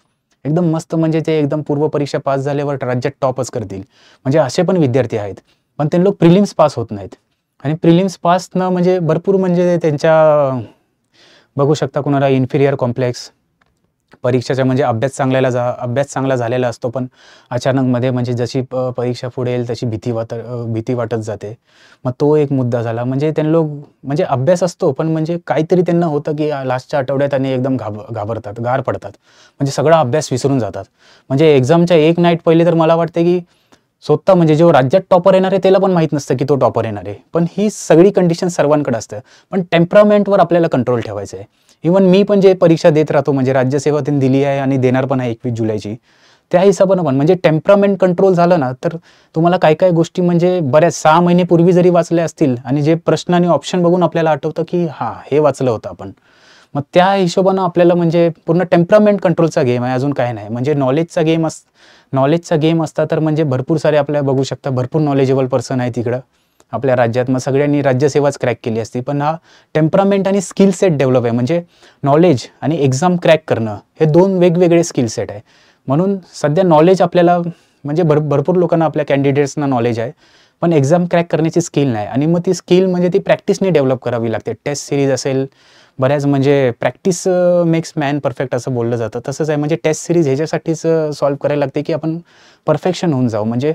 एकदम मस्त म्हणजे ते एकदम पूर्व परीक्षा पास झाल्यावर राज्यात टॉपच करतील. म्हणजे असे पण विद्यार्थी आहेत. पण ते लोक प्रिलिम्स पास होत नाहीत. आणि प्रिलिम्स पास न म्हणजे भरपूर म्हणजे त्यांच्या बघू शकता कुणाला इन्फिरियर कॉम्प्लेक्स परीक्षेचा म्हणजे अभ्यास चांगला झालेला असतो पण अचानकमध्ये म्हणजे जशी परीक्षा पुढे येईल तशी भीती वाटत जाते. मग तो एक मुद्दा झाला. म्हणजे त्यांना म्हणजे अभ्यास असतो पण म्हणजे काहीतरी त्यांना होतं की लास्टच्या आठवड्यात आणि एकदम गार पडतात. म्हणजे सगळा अभ्यास विसरून जातात. म्हणजे एक्झामच्या एक नाईट पहिले तर मला वाटते की स्वतः म्हणजे जो राज्यात टॉपर येणार आहे त्याला पण माहीत नसतं की तो टॉपर येणार आहे. पण ही सगळी कंडिशन सर्वांकडे असतं. पण टेम्परामेंटवर आपल्याला कंट्रोल ठेवायचं आहे. इव्हन मी पण जे परीक्षा देत राहतो म्हणजे राज्यसेवा त्यांनी दिली आहे आणि देणार पण आहे 21 जुलैची. त्या हिशोबानं पण म्हणजे टेम्परामेंट कंट्रोल झालं ना तर तुम्हाला काय गोष्टी म्हणजे बऱ्याच 6 महिने पूर्वी जरी वाचल्या असतील आणि जे प्रश्न आणि ऑप्शन बघून आपल्याला आठवतं की हां हे वाचलं होतं आपण. मग त्या हिशोबानं आपल्याला म्हणजे पूर्ण टेम्परामेंट कंट्रोलचा गेम आहे. अजून काय नाही. म्हणजे नॉलेजचा गेम असता तर म्हणजे भरपूर सारे आपल्याला बघू शकता भरपूर नॉलेजेबल पर्सन आहे तिकडं आपल्या राज्यात. मग सगळ्यांनी राज्यसेवाच क्रॅक केली असती. पण हा टेम्परामेंट आणि स्किल सेट डेव्हलप आहे. म्हणजे नॉलेज आणि एक्झाम क्रॅक करणं हे 2 वेगवेगळे स्किल सेट आहे. म्हणून सध्या नॉलेज आपल्याला म्हणजे भरपूर लोकांना आपल्या कॅन्डिडेट्सना नॉलेज आहे. पण एक्झाम क्रॅक करण्याची स्किल नाही. आणि मग ती स्किल म्हणजे ती प्रॅक्टिसने डेव्हलप करावी लागते. टेस्ट सिरीज असेल बऱ्याच म्हणजे प्रॅक्टिस मेक्स मॅन परफेक्ट असं बोललं जातं. तसंच आहे म्हणजे टेस्ट सिरीज ह्याच्यासाठीच सॉल्व्ह करायला लागते की आपण परफेक्शन होऊन जाऊ. म्हणजे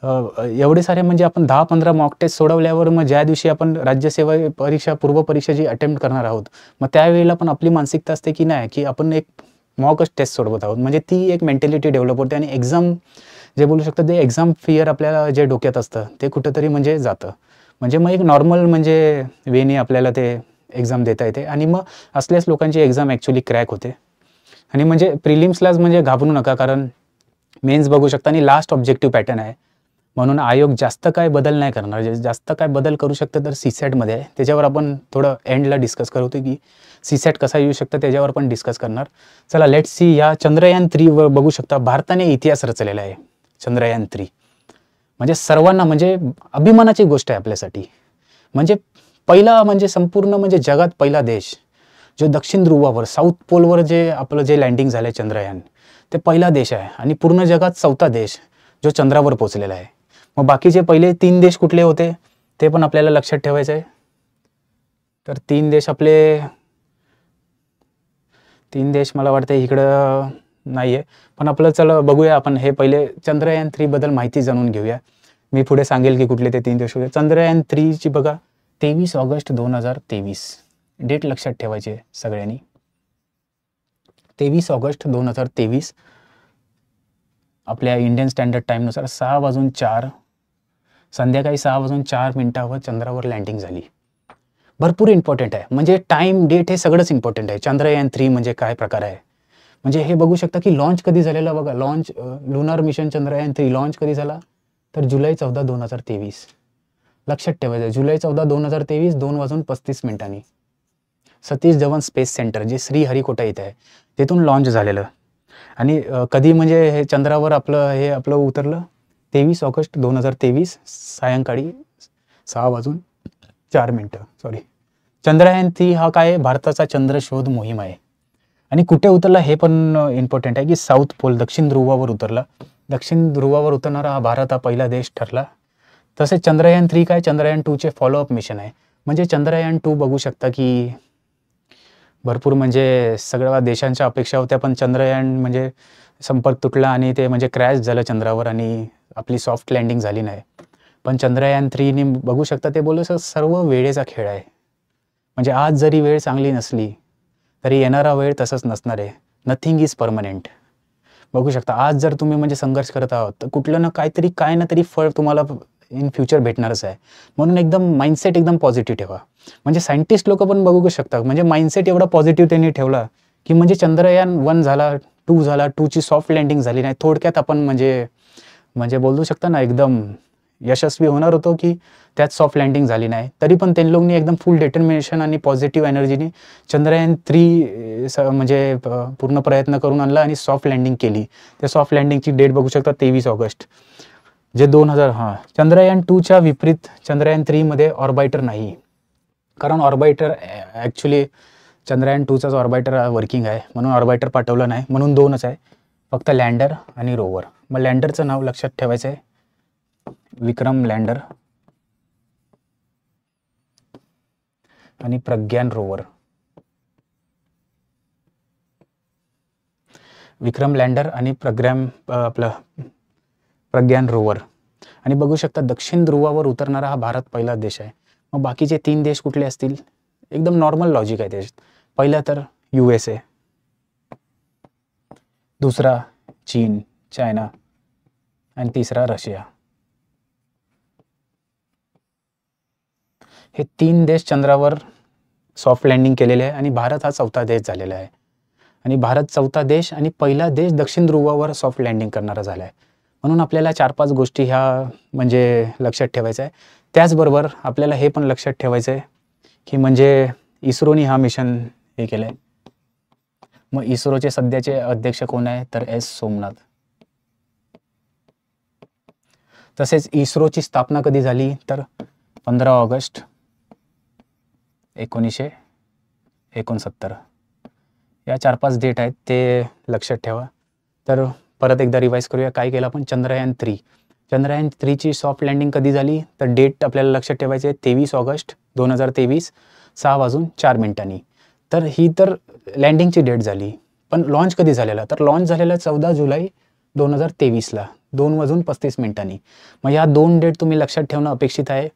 एवढे सारे म्हणजे आपण 10-15 मॉक टेस्ट सोडवल्यावर मग ज्या दिवशी आपण राज्यसेवा परीक्षा पूर्व परीक्षा जी अटेम्प्ट करणार आहोत मग त्यावेळेला पण आपली मानसिकता असते की नाही की आपण एक मॉकच टेस्ट सोडवत आहोत. म्हणजे ती एक मेंटॅलिटी डेव्हलप होते. आणि एक्झाम जे बोलू शकतं ते एक्झाम फिअर आपल्याला जे डोक्यात असतं ते कुठंतरी म्हणजे जातं. म्हणजे मग एक नॉर्मल म्हणजे वेने आपल्याला ते एक्झाम देता येते. आणि मग असल्याच लोकांची एक्झाम ॲक्च्युली क्रॅक होते. आणि म्हणजे प्रिलिम्सलाच म्हणजे घाबरू नका कारण मेन्स बघू शकता आणि लास्ट ऑब्जेक्टिव्ह पॅटर्न आहे. म्हणून आयोग जास्त काय बदल नाही करणार. जास्त काय बदल करू शकतं तर सीसॅटमध्ये आहे. त्याच्यावर आपण थोडं एंडला डिस्कस करतो की सीसॅट कसा येऊ शकतं त्याच्यावर पण डिस्कस करणार. चला लेट्स सी. या चंद्रयान-3 बघू शकता भारताने इतिहास रचलेला आहे. चंद्रयान-3 म्हणजे सर्वांना म्हणजे अभिमानाची गोष्ट आहे आपल्यासाठी. म्हणजे पहिला म्हणजे संपूर्ण म्हणजे जगात पहिला देश जो दक्षिण ध्रुवावर साऊथ पोलवर जे आपलं जे लँडिंग झालं आहे चंद्रयान ते पहिला देश आहे. आणि पूर्ण जगात 4था देश जो चंद्रावर पोहोचलेला आहे. मग बाकीचे पहिले 3 देश कुठले होते ते पण आपल्याला लक्षात ठेवायचं आहे. तर 3 देश मला वाटतं इकडं नाही आहे. पण आपलं चला बघूया आपण हे पहिले चंद्रयान-3 बद्दल माहिती जाणून घेऊया. मी पुढे सांगेल की कुठले ते 3 देश होते. चंद्रयान-3ची बघा 23 ऑगस्ट 2023 डेट लक्षात ठेवायची आहे सगळ्यांनी. 23 ऑगस्ट 2023 आपल्या इंडियन स्टँडर्ड टाईमनुसार 6:04 संध्याकाळी 6:04 चंद्रावर लँडिंग झाली. भरपूर इम्पॉर्टंट आहे. म्हणजे टाईम डेट हे सगळंच इम्पॉर्टंट आहे. चंद्रयान-3 म्हणजे काय प्रकार आहे. म्हणजे हे बघू शकता की लॉन्च कधी झालेला बघा. लुनार मिशन चंद्रयान-3 लॉन्च कधी झाला तर जुलै 14, 2023 लक्षात ठेवायचं. जुलै 14, 2023 2:35 सतीश धवन स्पेस सेंटर जे श्रीहरिकोटा इथे आहे तिथून लॉन्च झालेलं. आणि कधी म्हणजे हे चंद्रावर आपलं उतरलं 23 ऑगस्ट 2023 सायंकाळी 6:04 सॉरी. चंद्रयान-3 हा काय भारताचा चंद्रशोध मोहीम आहे. आणि कुठे उतरला हे पण इम्पॉर्टंट आहे की साऊथ पोल दक्षिण ध्रुवावर उतरला. दक्षिण ध्रुवावर उतरणारा हा भारत हा पहिला देश ठरला. तसेच चंद्रयान-3 काय चंद्रयान-2चे फॉलोअप मिशन आहे. म्हणजे चंद्रयान-2 बघू शकता की भरपूर म्हणजे सगळ्या देशांच्या अपेक्षा होत्या पण चंद्रयान म्हणजे संपर्क तुटला आणि ते म्हणजे क्रॅश झालं चंद्रावर आणि आपली सॉफ्ट लँडिंग झाली नाही. पण चंद्रयान-3ने बघू शकता ते बोलू सर्व वेळेचा खेळ आहे. म्हणजे आज जरी वेळ चांगली नसली तरी येणारा वेळ तसंच नसणार आहे. Nothing is permanent. बघू शकता आज जर तुम्ही म्हणजे संघर्ष करत आहात तर कुठलं ना काहीतरी काय ना तरी फळ तुम्हाला इन फ्युचर भेटणारच आहे. म्हणून एकदम माइंडसेट एकदम पॉझिटिव्ह ठेवा. म्हणजे सायंटिस्ट लोक पण बघू शकता म्हणजे माइंडसेट एवढा पॉझिटिव्ह त्यांनी ठेवला की म्हणजे चंद्रयान 1 झाला, 2 झाला, 2ची सॉफ्ट लँडिंग झाली नाही. थोडक्यात आपण म्हणजे म्हणजे बोलू शकता ना एकदम यशस्वी होणार होतो की त्यात सॉफ्ट लँडिंग झाली नाही. तरी पण त्यांनी लोकांनी एकदम फुल डिटर्मिनेशन आणि पॉझिटिव्ह एनर्जीने चंद्रयान 3 म्हणजे पूर्ण प्रयत्न करून आणला आणि सॉफ्ट लँडिंग केली. त्या सॉफ्ट लँडिंगची डेट बघू शकता 23 ऑगस्ट जे 2000. चंद्रयान 2च्या विपरीत चंद्रयान 3मध्ये ऑर्बिटर नाही. कारण ऑर्बिटर ॲक्च्युली चंद्रयान 2चाच ऑर्बिटर वर्किंग आहे म्हणून ऑर्बिटर पाठवलं नाही. म्हणून 2च आहे फक्त, लँडर आणि रोवर. मग लँडरचं नाव लक्षात ठेवायचं आहे विक्रम लँडर आणि प्रज्ञान रोवर. विक्रम लँडर आणि प्रज्ञान रोवर. आणि बघू शकता दक्षिण ध्रुवावर उतरणारा हा भारत पहिला देश आहे. मग बाकीचे 3 देश कुठले असतील? एकदम नॉर्मल लॉजिक आहे त्याच्यात. पहिला तर USA, दुसरा चीन, चायना आणि तिसरा रशिया. हे 3 देश चंद्रावर सॉफ्ट लँडिंग केलेले आहे आणि भारत हा 4था देश झालेला आहे. आणि भारत 4था देश आणि पहिला देश दक्षिण ध्रुवावर सॉफ्ट लँडिंग करणारा झाला आहे. म्हणून आपल्याला 4-5 गोष्टी ह्या म्हणजे लक्षात ठेवायचं आहे. त्याचबरोबर आपल्याला हे पण लक्षात ठेवायचं आहे की म्हणजे इस्रोनी हा मिशन हे केलं आहे. मग इस्रोचे सध्याचे अध्यक्ष कोण आहे तर S. सोमनाथ. तसेच इस्रोची स्थापना कधी झाली तर 15 ऑगस्ट 1969. या 4-5 डेट आहेत ते लक्षात ठेवा. तर परत एकदा रिवाईज करूया काय केलं आपण. चंद्रयान 3ची सॉफ्ट लँडिंग कधी झाली तर डेट आपल्याला लक्षात ठेवायची आहे 23 ऑगस्ट 2023 6:04. तर ही तर लँडिंगची डेट झाली. पण लॉन्च कधी झालेला तर लॉन्च झालेला 14 जुलै 2023ला 2:35. मग या 2 डेट तुम्ही लक्षात ठेवणं अपेक्षित आहे.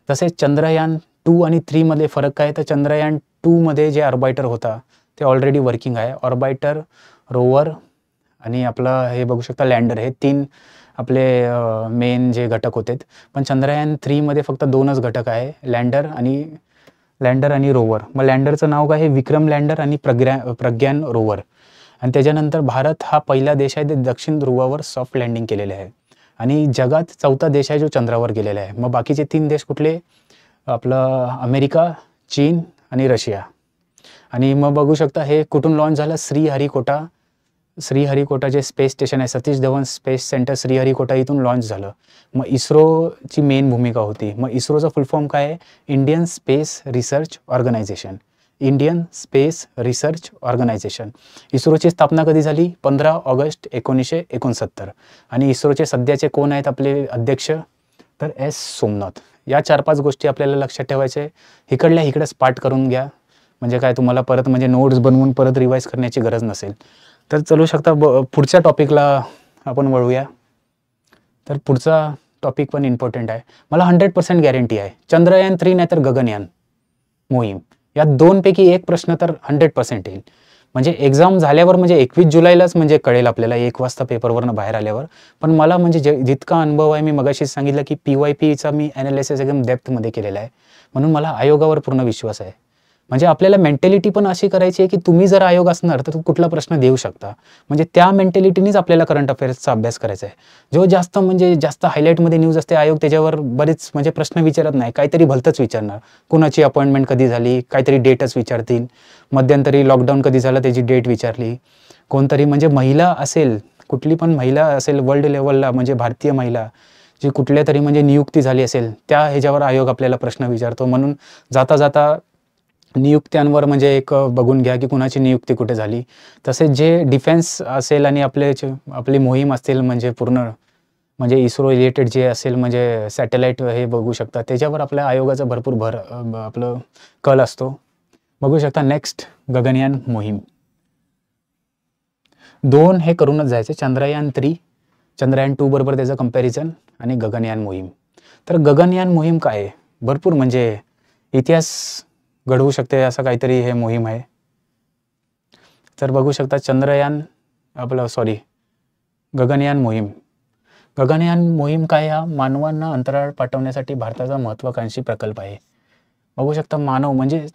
तसेच चंद्रयान 2 आणि 3मध्ये फरक काय तर चंद्रयान 2मध्ये जे ऑर्बिटर होता ते ऑलरेडी वर्किंग आहे. ऑर्बिटर, रोवर आणि आपलं हे बघू शकता लँडर, हे 3 आपले मेन जे घटक होते. पण चंद्रयान 3मध्ये फक्त 2च घटक आहे, लँडर आणि रोवर. मग लँडरचं नाव काय आहे विक्रम लँडर आणि प्रज्ञान रोवर. आणि त्याच्यानंतर भारत हा पहिला देश आहे ते दक्षिण ध्रुवावर सॉफ्ट लँडिंग केलेले आहे आणि जगात 4था देश आहे जो चंद्रावर गेलेला आहे. मग बाकीचे 3 देश कुठले? आपलं अमेरिका, चीन आणि रशिया. आणि मग बघू शकता हे कुठून लॉन्च झालं? श्रीहरिकोटा जे स्पेस स्टेशन आहे, सतीश धवन स्पेस सेंटर श्रीहरिकोटा इथून लॉन्च झालं. मग इस्रोची मेन भूमिका होती. मग इस्रोचा फुल फॉर्म काय आहे? Indian Space Research Organisation. इस्रोची स्थापना कधी झाली? 15 ऑगस्ट 1969. आणि इस्रोचे सध्याचे कोण आहेत आपले अध्यक्ष तर S. सोमनाथ. या 4-5 गोष्टी आपल्याला लक्षात ठेवायचे. इकडल्या इकडेच पाठ करून घ्या म्हणजे काय तुम्हाला परत म्हणजे नोट्स बनवून परत रिवाईज करण्याची गरज नसेल. तर चलू शकता पुढच्या टॉपिकला आपण वळूया. तर पुढचा टॉपिक पण इम्पॉर्टंट आहे. मला 100% गॅरंटी आहे चंद्रयान 3 नाही तर गगनयान मोहीम या 2पैकी एक प्रश्न तर 100% येईल. म्हणजे एक्झाम झाल्यावर म्हणजे 21 जुलैलाच म्हणजे कळेल आपल्याला 1 वाजता पेपरवरनं बाहेर आल्यावर. पण मला म्हणजे जितका अनुभव आहे मी मगाशीच सांगितलं की PYPचा मी ॲनालिसिस एकदम डेप्थमध्ये केलेला आहे. म्हणून मला आयोगावर पूर्ण विश्वास आहे. म्हणजे आपल्याला मेंटॅलिटी पण अशी करायची आहे की तुम्ही जर आयोग असणार तर कुठला प्रश्न देऊ शकता. म्हणजे त्या मेंटॅलिटीनेच आपल्याला करंट अफेअर्सचा अभ्यास करायचा आहे. जो जास्त हायलाईटमध्ये न्यूज असते आयोग त्याच्यावर बरेच म्हणजे प्रश्न विचारत नाही, काहीतरी भलतंच विचारणार. कुणाची अपॉइंटमेंट कधी झाली, काहीतरी डेटच विचारतील. मध्यंतरी लॉकडाऊन कधी झालं त्याची डेट विचारली. कोणतरी म्हणजे महिला असेल, कुठली पण महिला असेल वर्ल्ड लेवलला म्हणजे भारतीय महिला जी कुठल्या तरी म्हणजे नियुक्ती झाली असेल त्या ह्याच्यावर आयोग आपल्याला प्रश्न विचारतो. म्हणून जाता नियुक्त्यांवर म्हणजे एक बघून घ्या की कुणाची नियुक्ती कुठे झाली. तसेच जे डिफेन्स असेल आणि आपली मोहीम असतील म्हणजे पूर्ण म्हणजे इस्रो रिलेटेड जे असेल म्हणजे सॅटेलाईट हे बघू शकता त्याच्यावर आपल्या आयोगाचा भरपूर आपलं कल असतो. बघू शकता नेक्स्ट गगनयान मोहीम 2 हे करूनच जायचे. चंद्रयान 3, चंद्रयान 2 बरोबर त्याचं कंपॅरिझन आणि गगनयान मोहीम. तर गगनयान मोहीम काय आहे? भरपूर म्हणजे इतिहास घडवू शकते असं काहीतरी हे मोहीम आहे. तर बघू शकता चंद्रयान आपलं गगनयान मोहीम. गगनयान मोहीम काय, हा मानवांना अंतराळ पाठवण्यासाठी भारताचा महत्त्वाकांक्षी प्रकल्प आहे. बघू शकता मानव म्हणजे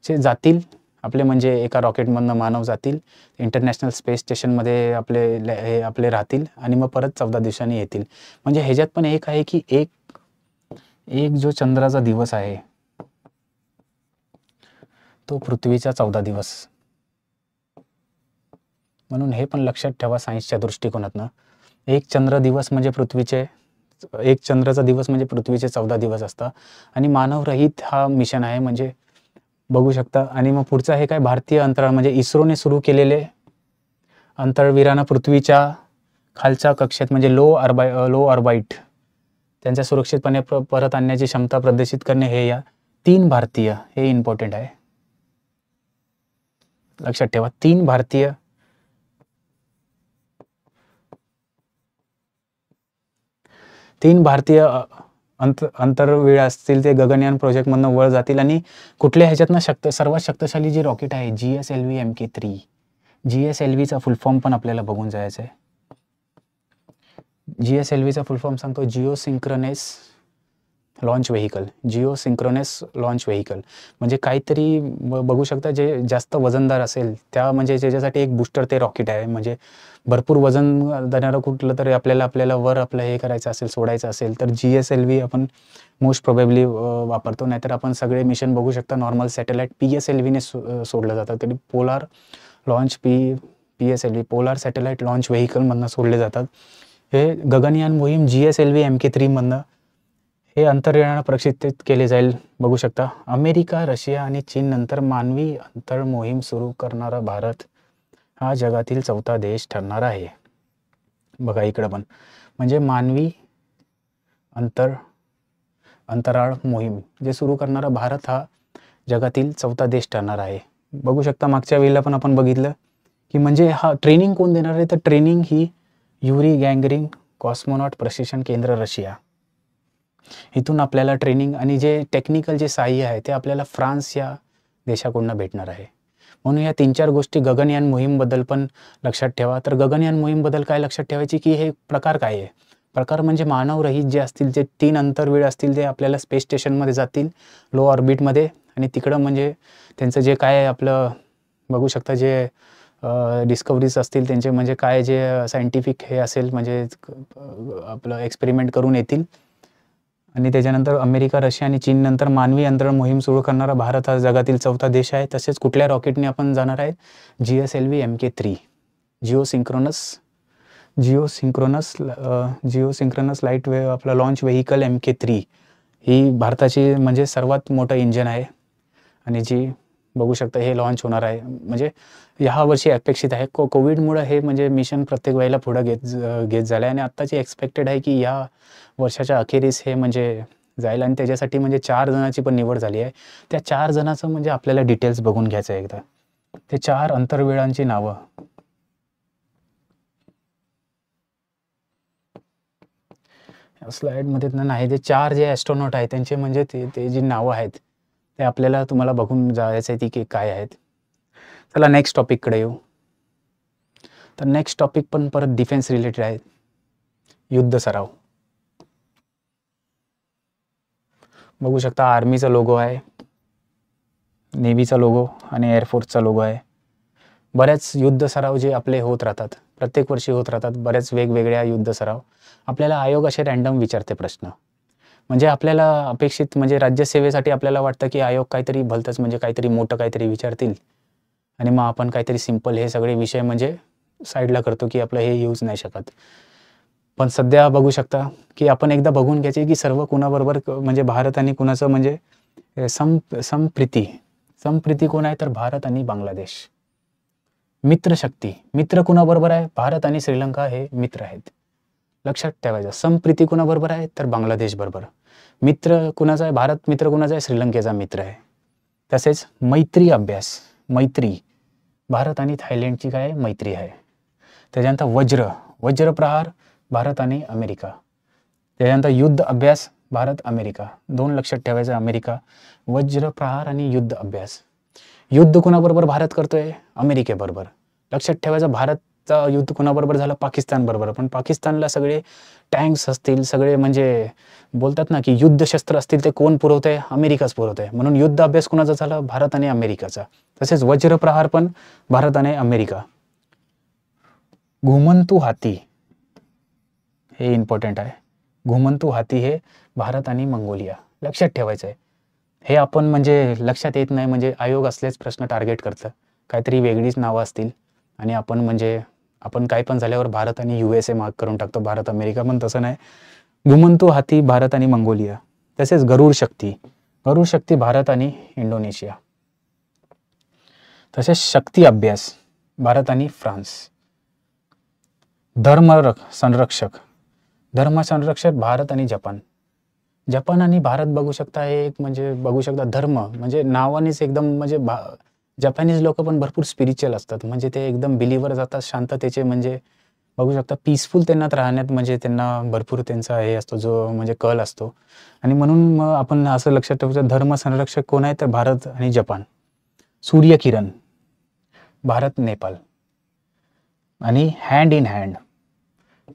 जे जातील आपले, म्हणजे एका रॉकेटमधनं मानव जातील इंटरनॅशनल स्पेस स्टेशनमध्ये आपले राहतील आणि मग परत 14 दिवसांनी येतील. म्हणजे ह्याच्यात पण एक आहे की एक जो चंद्राचा दिवस आहे तो पृथ्वीचा 14 दिवस. म्हणून हे पण लक्षात ठेवा सायन्सच्या दृष्टिकोनातनं. एक चंद्राचा दिवस म्हणजे पृथ्वीचे 14 दिवस असतात आणि मानवरहित हा मिशन आहे. म्हणजे बघू शकता. आणि मग पुढचं हे काय, भारतीय अंतराळ म्हणजे इस्रोने सुरू केलेले अंतराळवीरांना पृथ्वीच्या खालच्या कक्षेत म्हणजे लो ऑर्बिट त्यांच्या सुरक्षितपणे परत आणण्याची क्षमता प्रदर्शित करणे, हे या 3 भारतीय, हे इम्पॉर्टंट आहे लक्षात ठेवा. 3 भारतीय अंतराळवीर असतील ते गगनयान प्रोजेक्टमधनं वर जातील आणि कुठल्या ह्याच्यातनं सर्वात शक्तिशाली जी रॉकेट आहे GSLV Mk3. GSLVचा फुल फॉर्म पण आपल्याला बघून जायचं आहे. GSLVचा फुल फॉर्म सांगतो, जिओ सिंक्रोनस लॉन्च व्हेकल. म्हणजे काहीतरी बघू शकता जे जास्त वजनदार असेल म्हणजे त्याच्यासाठी एक बूस्टर ते रॉकेट आहे. म्हणजे भरपूर वजन देणारं कुठलं तरी आपल्याला वर हे करायचं असेल, सोडायचं असेल तर GSLV आपण मोस्ट प्रोबेबली वापरतो. नाहीतर आपण सगळे मिशन बघू शकता नॉर्मल सॅटेलाइट PSLVने सोडलं जातं. तरी polar launch PSLV polar satellite launch व्हेकलमधनं सोडले जातात. हे गगनयान मोहीम GSLV Mk3 मधनं हे अंतराळयान प्रक्षेपित केले जाईल. बघू शकता अमेरिका, रशिया आणि चीन नंतर मानवी अंतराळ मोहीम सुरू करणारा भारत हा जगातील 4था देश ठरणार आहे. बघा इकडं पण म्हणजे मानवी अंतराळ मोहीम जे सुरू करणारा भारत हा जगातील 4था देश ठरणार आहे. बघू शकता मागच्या वेळेला पण आपण बघितलं की म्हणजे हा ट्रेनिंग कोण देणार आहे, तर ट्रेनिंग ही युरी गॅगरिन कॉस्मोनॉट प्रशिक्षण केंद्र रशिया इथून आपल्याला ट्रेनिंग आणि जे टेक्निकल जे सहाय्य आहे ते आपल्याला फ्रान्स या देशाकडून भेटणार आहे. म्हणून या 3-4 गोष्टी गगनयान मोहीमबद्दल पण लक्षात ठेवा. तर गगनयान मोहीमबद्दल काय लक्षात ठेवायची की हे प्रकार काय आहे. प्रकार म्हणजे मानवरहित जे असतील, जे 3 अंतराळवीर असतील ते आपल्याला स्पेस स्टेशनमध्ये जातील लो ऑर्बिटमध्ये आणि तिकडं म्हणजे त्यांचं जे काय आपलं बघू शकता जे डिस्कवरीज असतील त्यांचे म्हणजे काय जे सायंटिफिक हे असेल म्हणजे आपलं एक्सपेरिमेंट करून येतील. आणि त्याच्यानंतर अमेरिका, रशिया आणि चीन नंतर मानवी अंतराळ मोहीम सुरू करणारा भारत हा जगातील 4था देश आहे. तसेच कुठल्या रॉकेटने आपण जाणार आहे, GSLV Mk3 Jio synchronous light आपला लॉन्च व्हेकल Mk3 ही भारताची म्हणजे सर्वात मोठं इंजिन आहे आणि जी बघू शकता हे लॉन्च होणार आहे. म्हणजे ह्या वर्षी अपेक्षित आहे. कोविडमुळे हे म्हणजे मिशन प्रत्येक वेळेला पुढं घेत झालं आहे आणि आत्ताची एक्सपेक्टेड आहे की या वर्षाच्या अखेरीस हे म्हणजे जाईल आणि त्याच्यासाठी म्हणजे 4 जणांची पण निवड झाली आहे. त्या 4 जणांचं म्हणजे आपल्याला डिटेल्स बघून घ्यायचं आहे एकदा. ते 4 अंतराळवीरांची नावं स्लाइडमध्ये नाही, ते 4 जे ॲस्ट्रॉनॉट आहेत त्यांचे म्हणजे ते जी नावं आहेत ते आपल्याला तुम्हाला बघून जायचं आहे ती की काय आहेत. चला नेक्स्ट टॉपिककडे येऊ. तर नेक्स्ट टॉपिक पण परत डिफेन्स रिलेटेड आहे, युद्ध सराव. बघू शकता आर्मीचा लोगो आहे, नेव्हीचा लोगो आणि एअरफोर्सचा लोगो आहे. बऱ्याच युद्ध सराव जे आपले होत राहतात, प्रत्येक वर्षी होत राहतात बऱ्याच वेगवेगळ्या युद्ध सराव. आपल्याला आयोग असे रँडम विचारते प्रश्न. म्हणजे आपल्याला अपेक्षित म्हणजे राज्यसेवेसाठी आपल्याला वाटतं की आयोग काहीतरी भलतंच म्हणजे काहीतरी मोठं काहीतरी विचारतील आणि मग आपण काहीतरी सिंपल हे सगळे विषय म्हणजे साईडला करतो की आपलं हे यूज नाही शकत. पण सध्या बघू शकता की आपण एकदा बघून घ्यायचे की सर्व कुणाबरोबर म्हणजे भारत आणि कुणाचं म्हणजे संप्रीती कोण आहे, तर भारत आणि बांगलादेश. मित्र कुणाबरोबर आहे, भारत आणि श्रीलंका हे मित्र आहेत. लक्षात ठेवायचं. संप्रीती कुणाबरोबर आहे, तर बांगलादेश बरोबर. मित्र कुणाचा आहे, भारत मित्र कुणाचा आहे, श्रीलंकेचा मित्र आहे. तसेच मैत्री भारत आणि थायलंडची काय मैत्री आहे. त्याच्यानंतर वज्र प्रहार भारत आणि अमेरिका. त्याच्यानंतर युद्ध अभ्यास भारत अमेरिका. 2 लक्षात ठेवायचं, अमेरिका. वज्र प्रहार आणि युद्ध अभ्यास. युद्ध कुणाबरोबर भारत करतोय, अमेरिकेबरोबर. लक्षात ठेवायचं, भारतचं युद्ध कोणाबरोबर झालं? पाकिस्तानबरोबर. पण पाकिस्तानला सगळे टँक्स असतील, सगळे म्हणजे बोलतात ना, की युद्धशस्त्र असतील, ते कोण पुरवतंय? अमेरिकाच पुरवतंय. म्हणून युद्ध अभ्यास कोणाचा झाला? भारत आणि अमेरिकाचा. तसेच वज्रप्रहार पण भारत आणि अमेरिका. घुमंतू हाती हे इम्पॉर्टंट आहे. घुमंतू हाती हे भारत आणि मंगोलिया. लक्षात ठेवायचं आहे. हे आपण म्हणजे लक्षात येत नाही, म्हणजे आयोग असलेच प्रश्न टार्गेट करतं. काहीतरी वेगळीच नावं असतील आणि आपण म्हणजे आपण काही पण झाल्यावर भारत आणि USA मार्क करून टाकतो, भारत अमेरिका. पण तसं नाही. घुमंतू हाती भारत आणि मंगोलिया. तसेच गरुड शक्ती. गरुड शक्ती भारत आणि इंडोनेशिया. तसेच शक्ती अभ्यास भारत आणि फ्रान्स. संरक्षक भारत आणि जपान. जपान आणि भारत बघू शकता, हे एक म्हणजे बघू शकता धर्म म्हणजे नावानेच एकदम म्हणजे जपानीज लोक पण भरपूर स्पिरिच्युअल असतात. म्हणजे ते एकदम बिलीवर जातात, शांततेचे म्हणजे बघू शकता, पीसफुल त्यांना राहण्यात म्हणजे त्यांना भरपूर त्यांचा हे असतो, जो म्हणजे कल असतो. आणि म्हणून मग आपण असं लक्षात ठेवायचं, धर्म संरक्षक कोण आहे? तर भारत आणि जपान. सूर्यकिरण भारत नेपाळ. आणि हँड इन हँड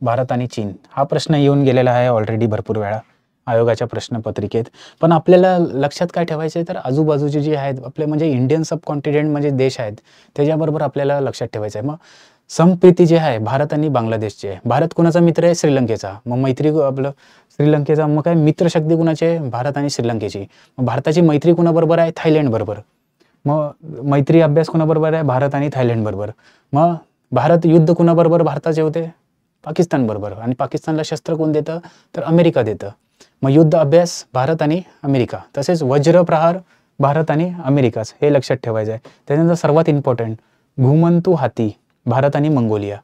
भारत आणि चीन. हा प्रश्न येऊन गेलेला आहे ऑलरेडी भरपूर वेळा आयोगाच्या प्रश्नपत्रिकेत. पण आपल्याला लक्षात काय ठेवायचं आहे, तर आजूबाजूचे जे आहेत आपले म्हणजे इंडियन सबकॉन्टिनेंट म्हणजे देश आहेत, त्याच्याबरोबर आपल्याला लक्षात ठेवायचं आहे. मग संप्रीती जे आहे भारत आणि बांगलादेशचे आहे. भारत कुणाचा मित्र आहे? श्रीलंकेचा. मग मैत्री आपलं श्रीलंकेचा. मग काय मित्रशक्ती कुणाची आहे? भारत आणि श्रीलंकेची. मग भारताची मैत्री कुणाबरोबर आहे? थायलंड बरोबर. मग मैत्री अभ्यास कुणाबरोबर आहे? भारत आणि थायलंड बरोबर. मग भारत युद्ध कुणाबरोबर भारताचे होते? पाकिस्तान बरोबर. आणि पाकिस्तानला शस्त्र कोण देतं? तर अमेरिका देतं. मग युद्ध अभ्यास भारत आणि अमेरिका. तसेच वज्रप्रहार भारत आणि अमेरिकाच. हे लक्षात ठेवायचं आहे. त्यानंतर सर्वात इम्पॉर्टंट घुमंतू हाती भारत आणि मंगोलिया.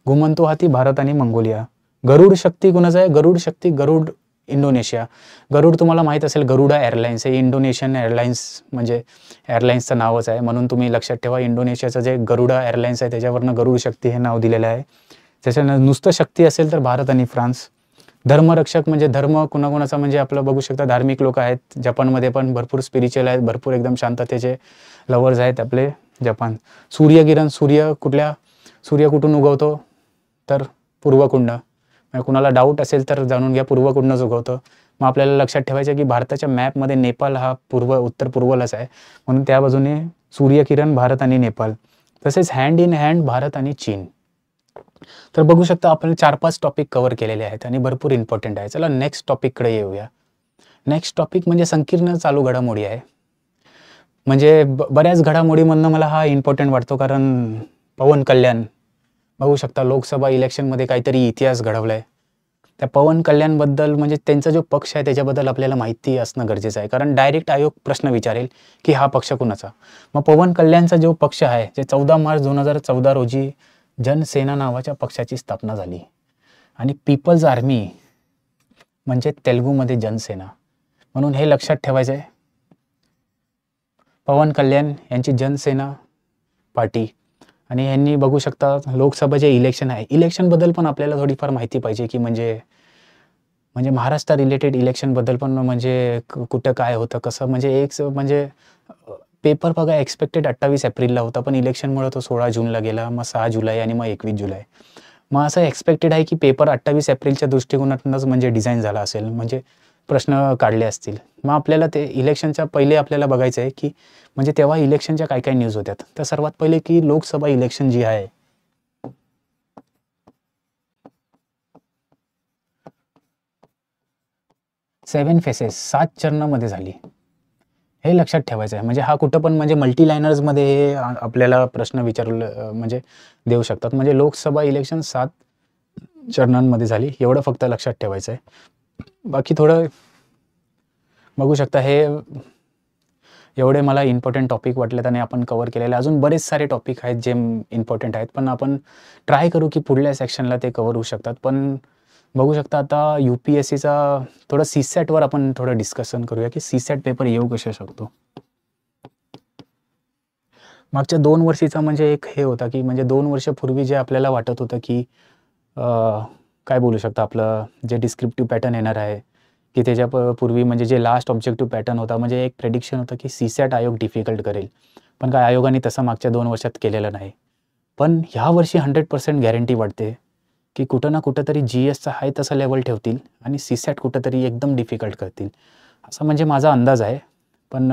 घुमंतू हाती भारत आणि मंगोलिया. गरुड शक्ती कुणाचं आहे? गरुड शक्ती गरुड इंडोनेशिया. गरुड तुम्हाला माहीत असेल, गरुडा एअरलाइन्स हे इंडोनेशियन एअरलाइन्स म्हणजे एअरलाइन्सचं नावच आहे. म्हणून तुम्ही लक्षात ठेवा, इंडोनेशियाचं जे गरुडा एअरलाइन्स आहे त्याच्यावरनं गरुड शक्ती हे नाव दिलेलं आहे. त्याच्यानं नुसतं शक्ती असेल तर भारत आणि फ्रान्स. धर्मरक्षक म्हणजे धर्म कुणाकुणाचा म्हणजे आपलं बघू शकता, धार्मिक लोक आहेत. जपानमध्ये पण भरपूर स्पिरिच्युअल आहेत, भरपूर एकदम शांततेचे लवर्स आहेत आपले जपान. सूर्यकिरण सूर्य कुठून उगवतो? तर पूर्वकुंड. कुणाला डाऊट असेल तर जाणून घ्या, पूर्वकुंडच उगवतं. मग आपल्याला लक्षात ठेवायचं की भारताच्या मॅपमध्ये नेपाळ हा उत्तर पूर्वलाच आहे, म्हणून त्या बाजूने सूर्यकिरण भारत आणि नेपाळ. तसेच हँड इन हँड भारत आणि चीन. तर बघू शकता आपण 4-5 टॉपिक कव्हर केलेले आहेत आणि भरपूर इम्पॉर्टंट आहे. चला नेक्स्ट टॉपिककडे येऊया. नेक्स्ट टॉपिक म्हणजे संकीर्ण चालू घडामोडी आहे. म्हणजे बऱ्याच घडामोडीमधनं मला हा इम्पॉर्टंट वाटतो, कारण पवन कल्याण बघू शकता, लोकसभा इलेक्शनमध्ये काहीतरी इतिहास घडवलाय. त्या पवन कल्याणबद्दल म्हणजे त्यांचा जो पक्ष आहे त्याच्याबद्दल आपल्याला माहिती असणं गरजेचं आहे, कारण डायरेक्ट आयोग प्रश्न विचारेल की हा पक्ष कुणाचा. मग पवन कल्याणचा जो पक्ष आहे, जे 14 मार्च 2014 रोजी जनसेना नावाच्या पक्षाची स्थापना झाली. आणि पीपल्स आर्मी म्हणजे तेलुगूमध्ये जनसेना. म्हणून हे लक्षात ठेवायचं आहे, पवन कल्याण यांची जनसेना पार्टी. आणि यांनी बघू शकता लोकसभा जे इलेक्शन आहे, इलेक्शनबद्दल पण आपल्याला थोडीफार माहिती पाहिजे की म्हणजे महाराष्ट्र रिलेटेड इलेक्शनबद्दल पण म्हणजे कुठं काय होतं कसं, म्हणजे एक म्हणजे पेपर बघा एक्सपेक्टेड 28 एप्रिलला होता, पण इलेक्शनमुळे तो 16 जूनला गेला, मग 6 जुलै आणि मग 21 जुलै. मग असं एक्सपेक्टेड आहे की पेपर 28 एप्रिलच्या दृष्टिकोनातूनच म्हणजे डिझाईन झाला असेल, म्हणजे प्रश्न काढले असतील. मग आपल्याला ते इलेक्शनच्या पहिले आपल्याला बघायचं आहे की म्हणजे तेव्हा इलेक्शनच्या काय काय न्यूज होत्यात. तर सर्वात पहिले की लोकसभा इलेक्शन जी आहे, सेवन फेसेस 7 चरणामध्ये झाली. हे लक्षात ठेवायचं आहे. म्हणजे हा कुठं पण म्हणजे मल्टी लायनर्समध्ये हे आपल्याला प्रश्न विचारले म्हणजे देऊ शकतात. म्हणजे लोकसभा इलेक्शन 7 चरणांमध्ये झाली, एवढं फक्त लक्षात ठेवायचं आहे. बाकी थोडं बघू शकता, हे एवढे मला इम्पॉर्टंट टॉपिक वाटलेत आणि आपण कव्हर केलेले. अजून बरेच सारे टॉपिक आहेत जे इम्पॉर्टंट आहेत, पण आपण ट्राय करू की पुढल्या सेक्शनला ते कव्हर होऊ शकतात. पण बघू शकता आता UPSCचा थोडं CSATवर आपण थोडं डिस्कशन करूया की CSAT पेपर येऊ कशा शकतो. मागच्या 2 वर्षीचा म्हणजे एक हे होता की म्हणजे 2 वर्षापूर्वी जे आपल्याला वाटत होतं की काय बोलू शकता, आपलं जे डिस्क्रिप्टिव्ह पॅटर्न येणार आहे की त्याच्या पूर्वी म्हणजे जे लास्ट ऑब्जेक्टिव्ह पॅटर्न होता, म्हणजे एक प्रेडिक्शन होतं की CSAT आयोग डिफिकल्ट करेल. पण काय आयोगाने तसं मागच्या 2 वर्षात केलेलं नाही. पण ह्या वर्षी 100% गॅरंटी वाटते की कुठं ना कुठेतरी जी-एसचा आहे तसा लेव्हल ठेवतील आणि सी-सॅट कुठेतरी एकदम डिफिकल्ट करतील, असा म्हणजे माझा अंदाज आहे. पण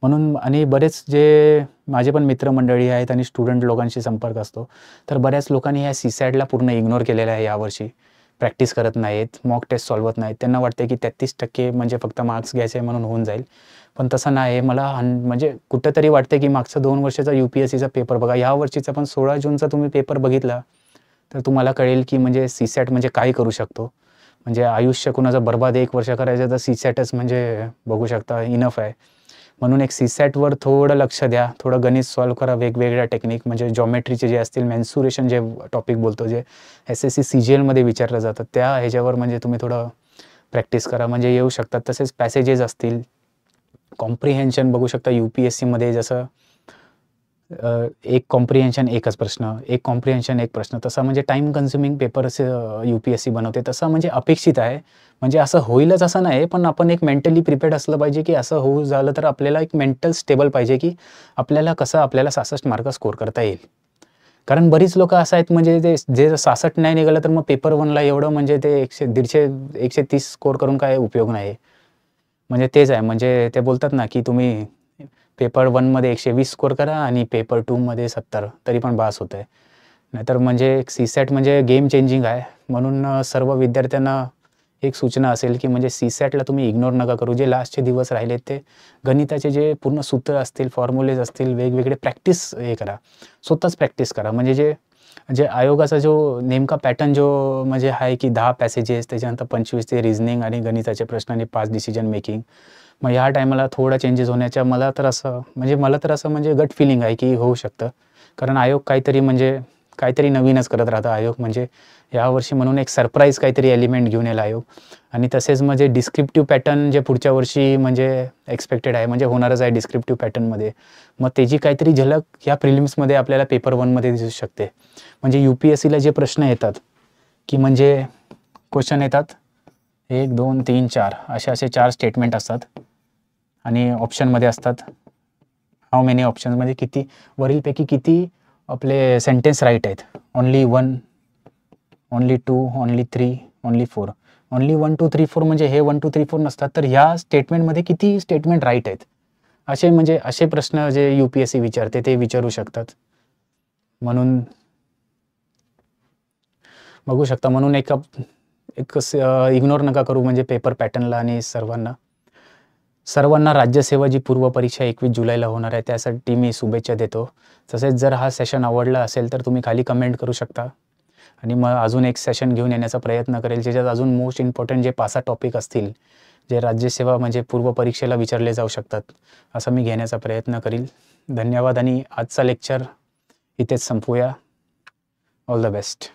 म्हणून आणि बरेच जे माझे पण मित्रमंडळी आहेत आणि स्टुडंट लोकांशी संपर्क असतो, तर बऱ्याच लोकांनी ह्या सी-सॅटला पूर्ण इग्नोर केलेलं आहे यावर्षी. प्रॅक्टिस करत नाहीत, मॉक टेस्ट सॉल्व्हत नाहीत. त्यांना वाटतं की 33% म्हणजे फक्त मार्क्स घ्यायचे म्हणून होऊन जाईल. पण तसं नाही आहे. मला म्हणजे कुठेतरी वाटतं की मागचं 2 वर्षाचा यू-पी-एस-सीचा पेपर बघा. या वर्षीचा पण 16 जूनचा तुम्ही पेपर बघितला, तर तुम्हाला कळेल की म्हणजे सी-सॅट म्हणजे काय करू शकतो. म्हणजे आयुष्य कुणाचं बरबाद 1 वर्ष करायचं तर सी-सॅटच म्हणजे बघू शकता इनफ आहे. म्हणून एक सी-सॅटवर थोडं लक्ष द्या. थोडं गणित सॉल्व्ह करा, वेगवेगळ्या टेक्निक म्हणजे जॉमेट्रीचे जे असतील, मेन्सुरेशन जे टॉपिक बोलतो, जे एस-एस-सी सी-जी-एलमध्ये विचारलं जातं, त्या ह्याच्यावर म्हणजे तुम्ही थोडं प्रॅक्टिस करा, म्हणजे येऊ शकतात. तसेच पॅसेजेस असतील, कॉम्प्रिहेन्शन बघू शकता यू-पी-एस-सीमध्ये जसं एक कॉम्प्रिहेन्शन एकच प्रश्न, एक कॉम्प्रिहेन्शन एक प्रश्न, तसा म्हणजे टाईम कन्झ्युमिंग पेपर्स यू-पी-एस-सी बनवते. तसं म्हणजे अपेक्षित आहे. म्हणजे असं होईलच असं नाही, पण आपण एक मेंटली प्रिपेअर्ड असलं पाहिजे की असं होऊ झालं तर आपल्याला एक मेंटल स्टेबल पाहिजे की आपल्याला कसं आपल्याला 66 मार्क स्कोर करता येईल. कारण बरीच लोकं असं आहेत म्हणजे ते जे 66 नाही निघालं तर मग पेपर 1ला एवढं म्हणजे ते 100, 150, 130 स्कोर करून काय उपयोग नाही. म्हणजे तेच आहे, म्हणजे ते बोलतात ना की तुम्ही पेपर 1मध्ये 120 स्कोर करा आणि पेपर 2मध्ये 70 तरी पण बास होतंय. नाहीतर म्हणजे सी-सॅट म्हणजे गेम चेंजिंग आहे. म्हणून सर्व विद्यार्थ्यांना एक सूचना असेल की म्हणजे सी-सॅटला तुम्ही इग्नोर नका करू. जे लास्टचे दिवस राहिलेत ते गणिताचे जे पूर्ण सूत्र असतील, फॉर्म्युलेज असतील, वेगवेगळे प्रॅक्टिस हे करा. स्वतःच प्रॅक्टिस करा. म्हणजे जे जे आयोगाचा जो नेमका पॅटर्न जो म्हणजे आहे की 10 पॅसेजेस, त्याच्यानंतर 25 ते रिझनिंग आणि गणिताचे प्रश्न आणि 5 डिसिजन मेकिंग. मग ह्या टाईमाला थोडा चेंजेस होण्याच्या मला तर असं म्हणजे गट फिलिंग आहे की होऊ शकतं. कारण आयोग काहीतरी म्हणजे काहीतरी नवीनच करत राहतं आयोग. म्हणजे यावर्षी म्हणून एक सरप्राईज काहीतरी एलिमेंट घेऊन येईल आयोग. आणि तसेच म्हणजे डिस्क्रिप्टिव्ह पॅटर्न जे पुढच्या वर्षी म्हणजे एक्सपेक्टेड आहे, म्हणजे होणारच आहे डिस्क्रिप्टिव्ह पॅटर्नमध्ये. मग त्याची काहीतरी झलक ह्या प्रिलिम्समध्ये आपल्याला पेपर 1मध्ये दिसू शकते. म्हणजे यू-पी-एस-सीला जे प्रश्न येतात की म्हणजे क्वेश्चन येतात 1, 2, 3, 4 असे 4 स्टेटमेंट असतात आणि ऑप्शनमध्ये असतात हाऊ मेनी ऑप्शन्स, म्हणजे किती वरीलपैकी किती आपले सेंटेन्स राईट आहेत. Only 1, only 2, only 3, only 4. Only 1, 2, 3, 4 म्हणजे हे 1, 2, 3, 4 नसतात, तर ह्या स्टेटमेंटमध्ये किती स्टेटमेंट राईट आहेत. असे प्रश्न जे यू-पी-एस-सी विचारते ते विचारू शकतात. म्हणून बघू शकता. म्हणून एक इग्नोर नका करू म्हणजे पेपर पॅटर्नला. आणि सर्वांना राज्यसेवा जी पूर्व परीक्षा 21 जुलैला होणार आहे त्यासाठी मी शुभेच्छा देतो. तसेच जर हा सेशन आवडला असेल तर तुम्ही खाली कमेंट करू शकता आणि मग अजून एक सेशन घेऊन येण्याचा प्रयत्न करेल, ज्याच्यात अजून मोस्ट इम्पॉर्टंट जे 5-6 टॉपिक असतील, जे राज्यसेवा म्हणजे पूर्व परीक्षेला विचारले जाऊ शकतात, असं मी घेण्याचा प्रयत्न करील. धन्यवाद आणि आजचा लेक्चर इथेच संपवूया. All the best.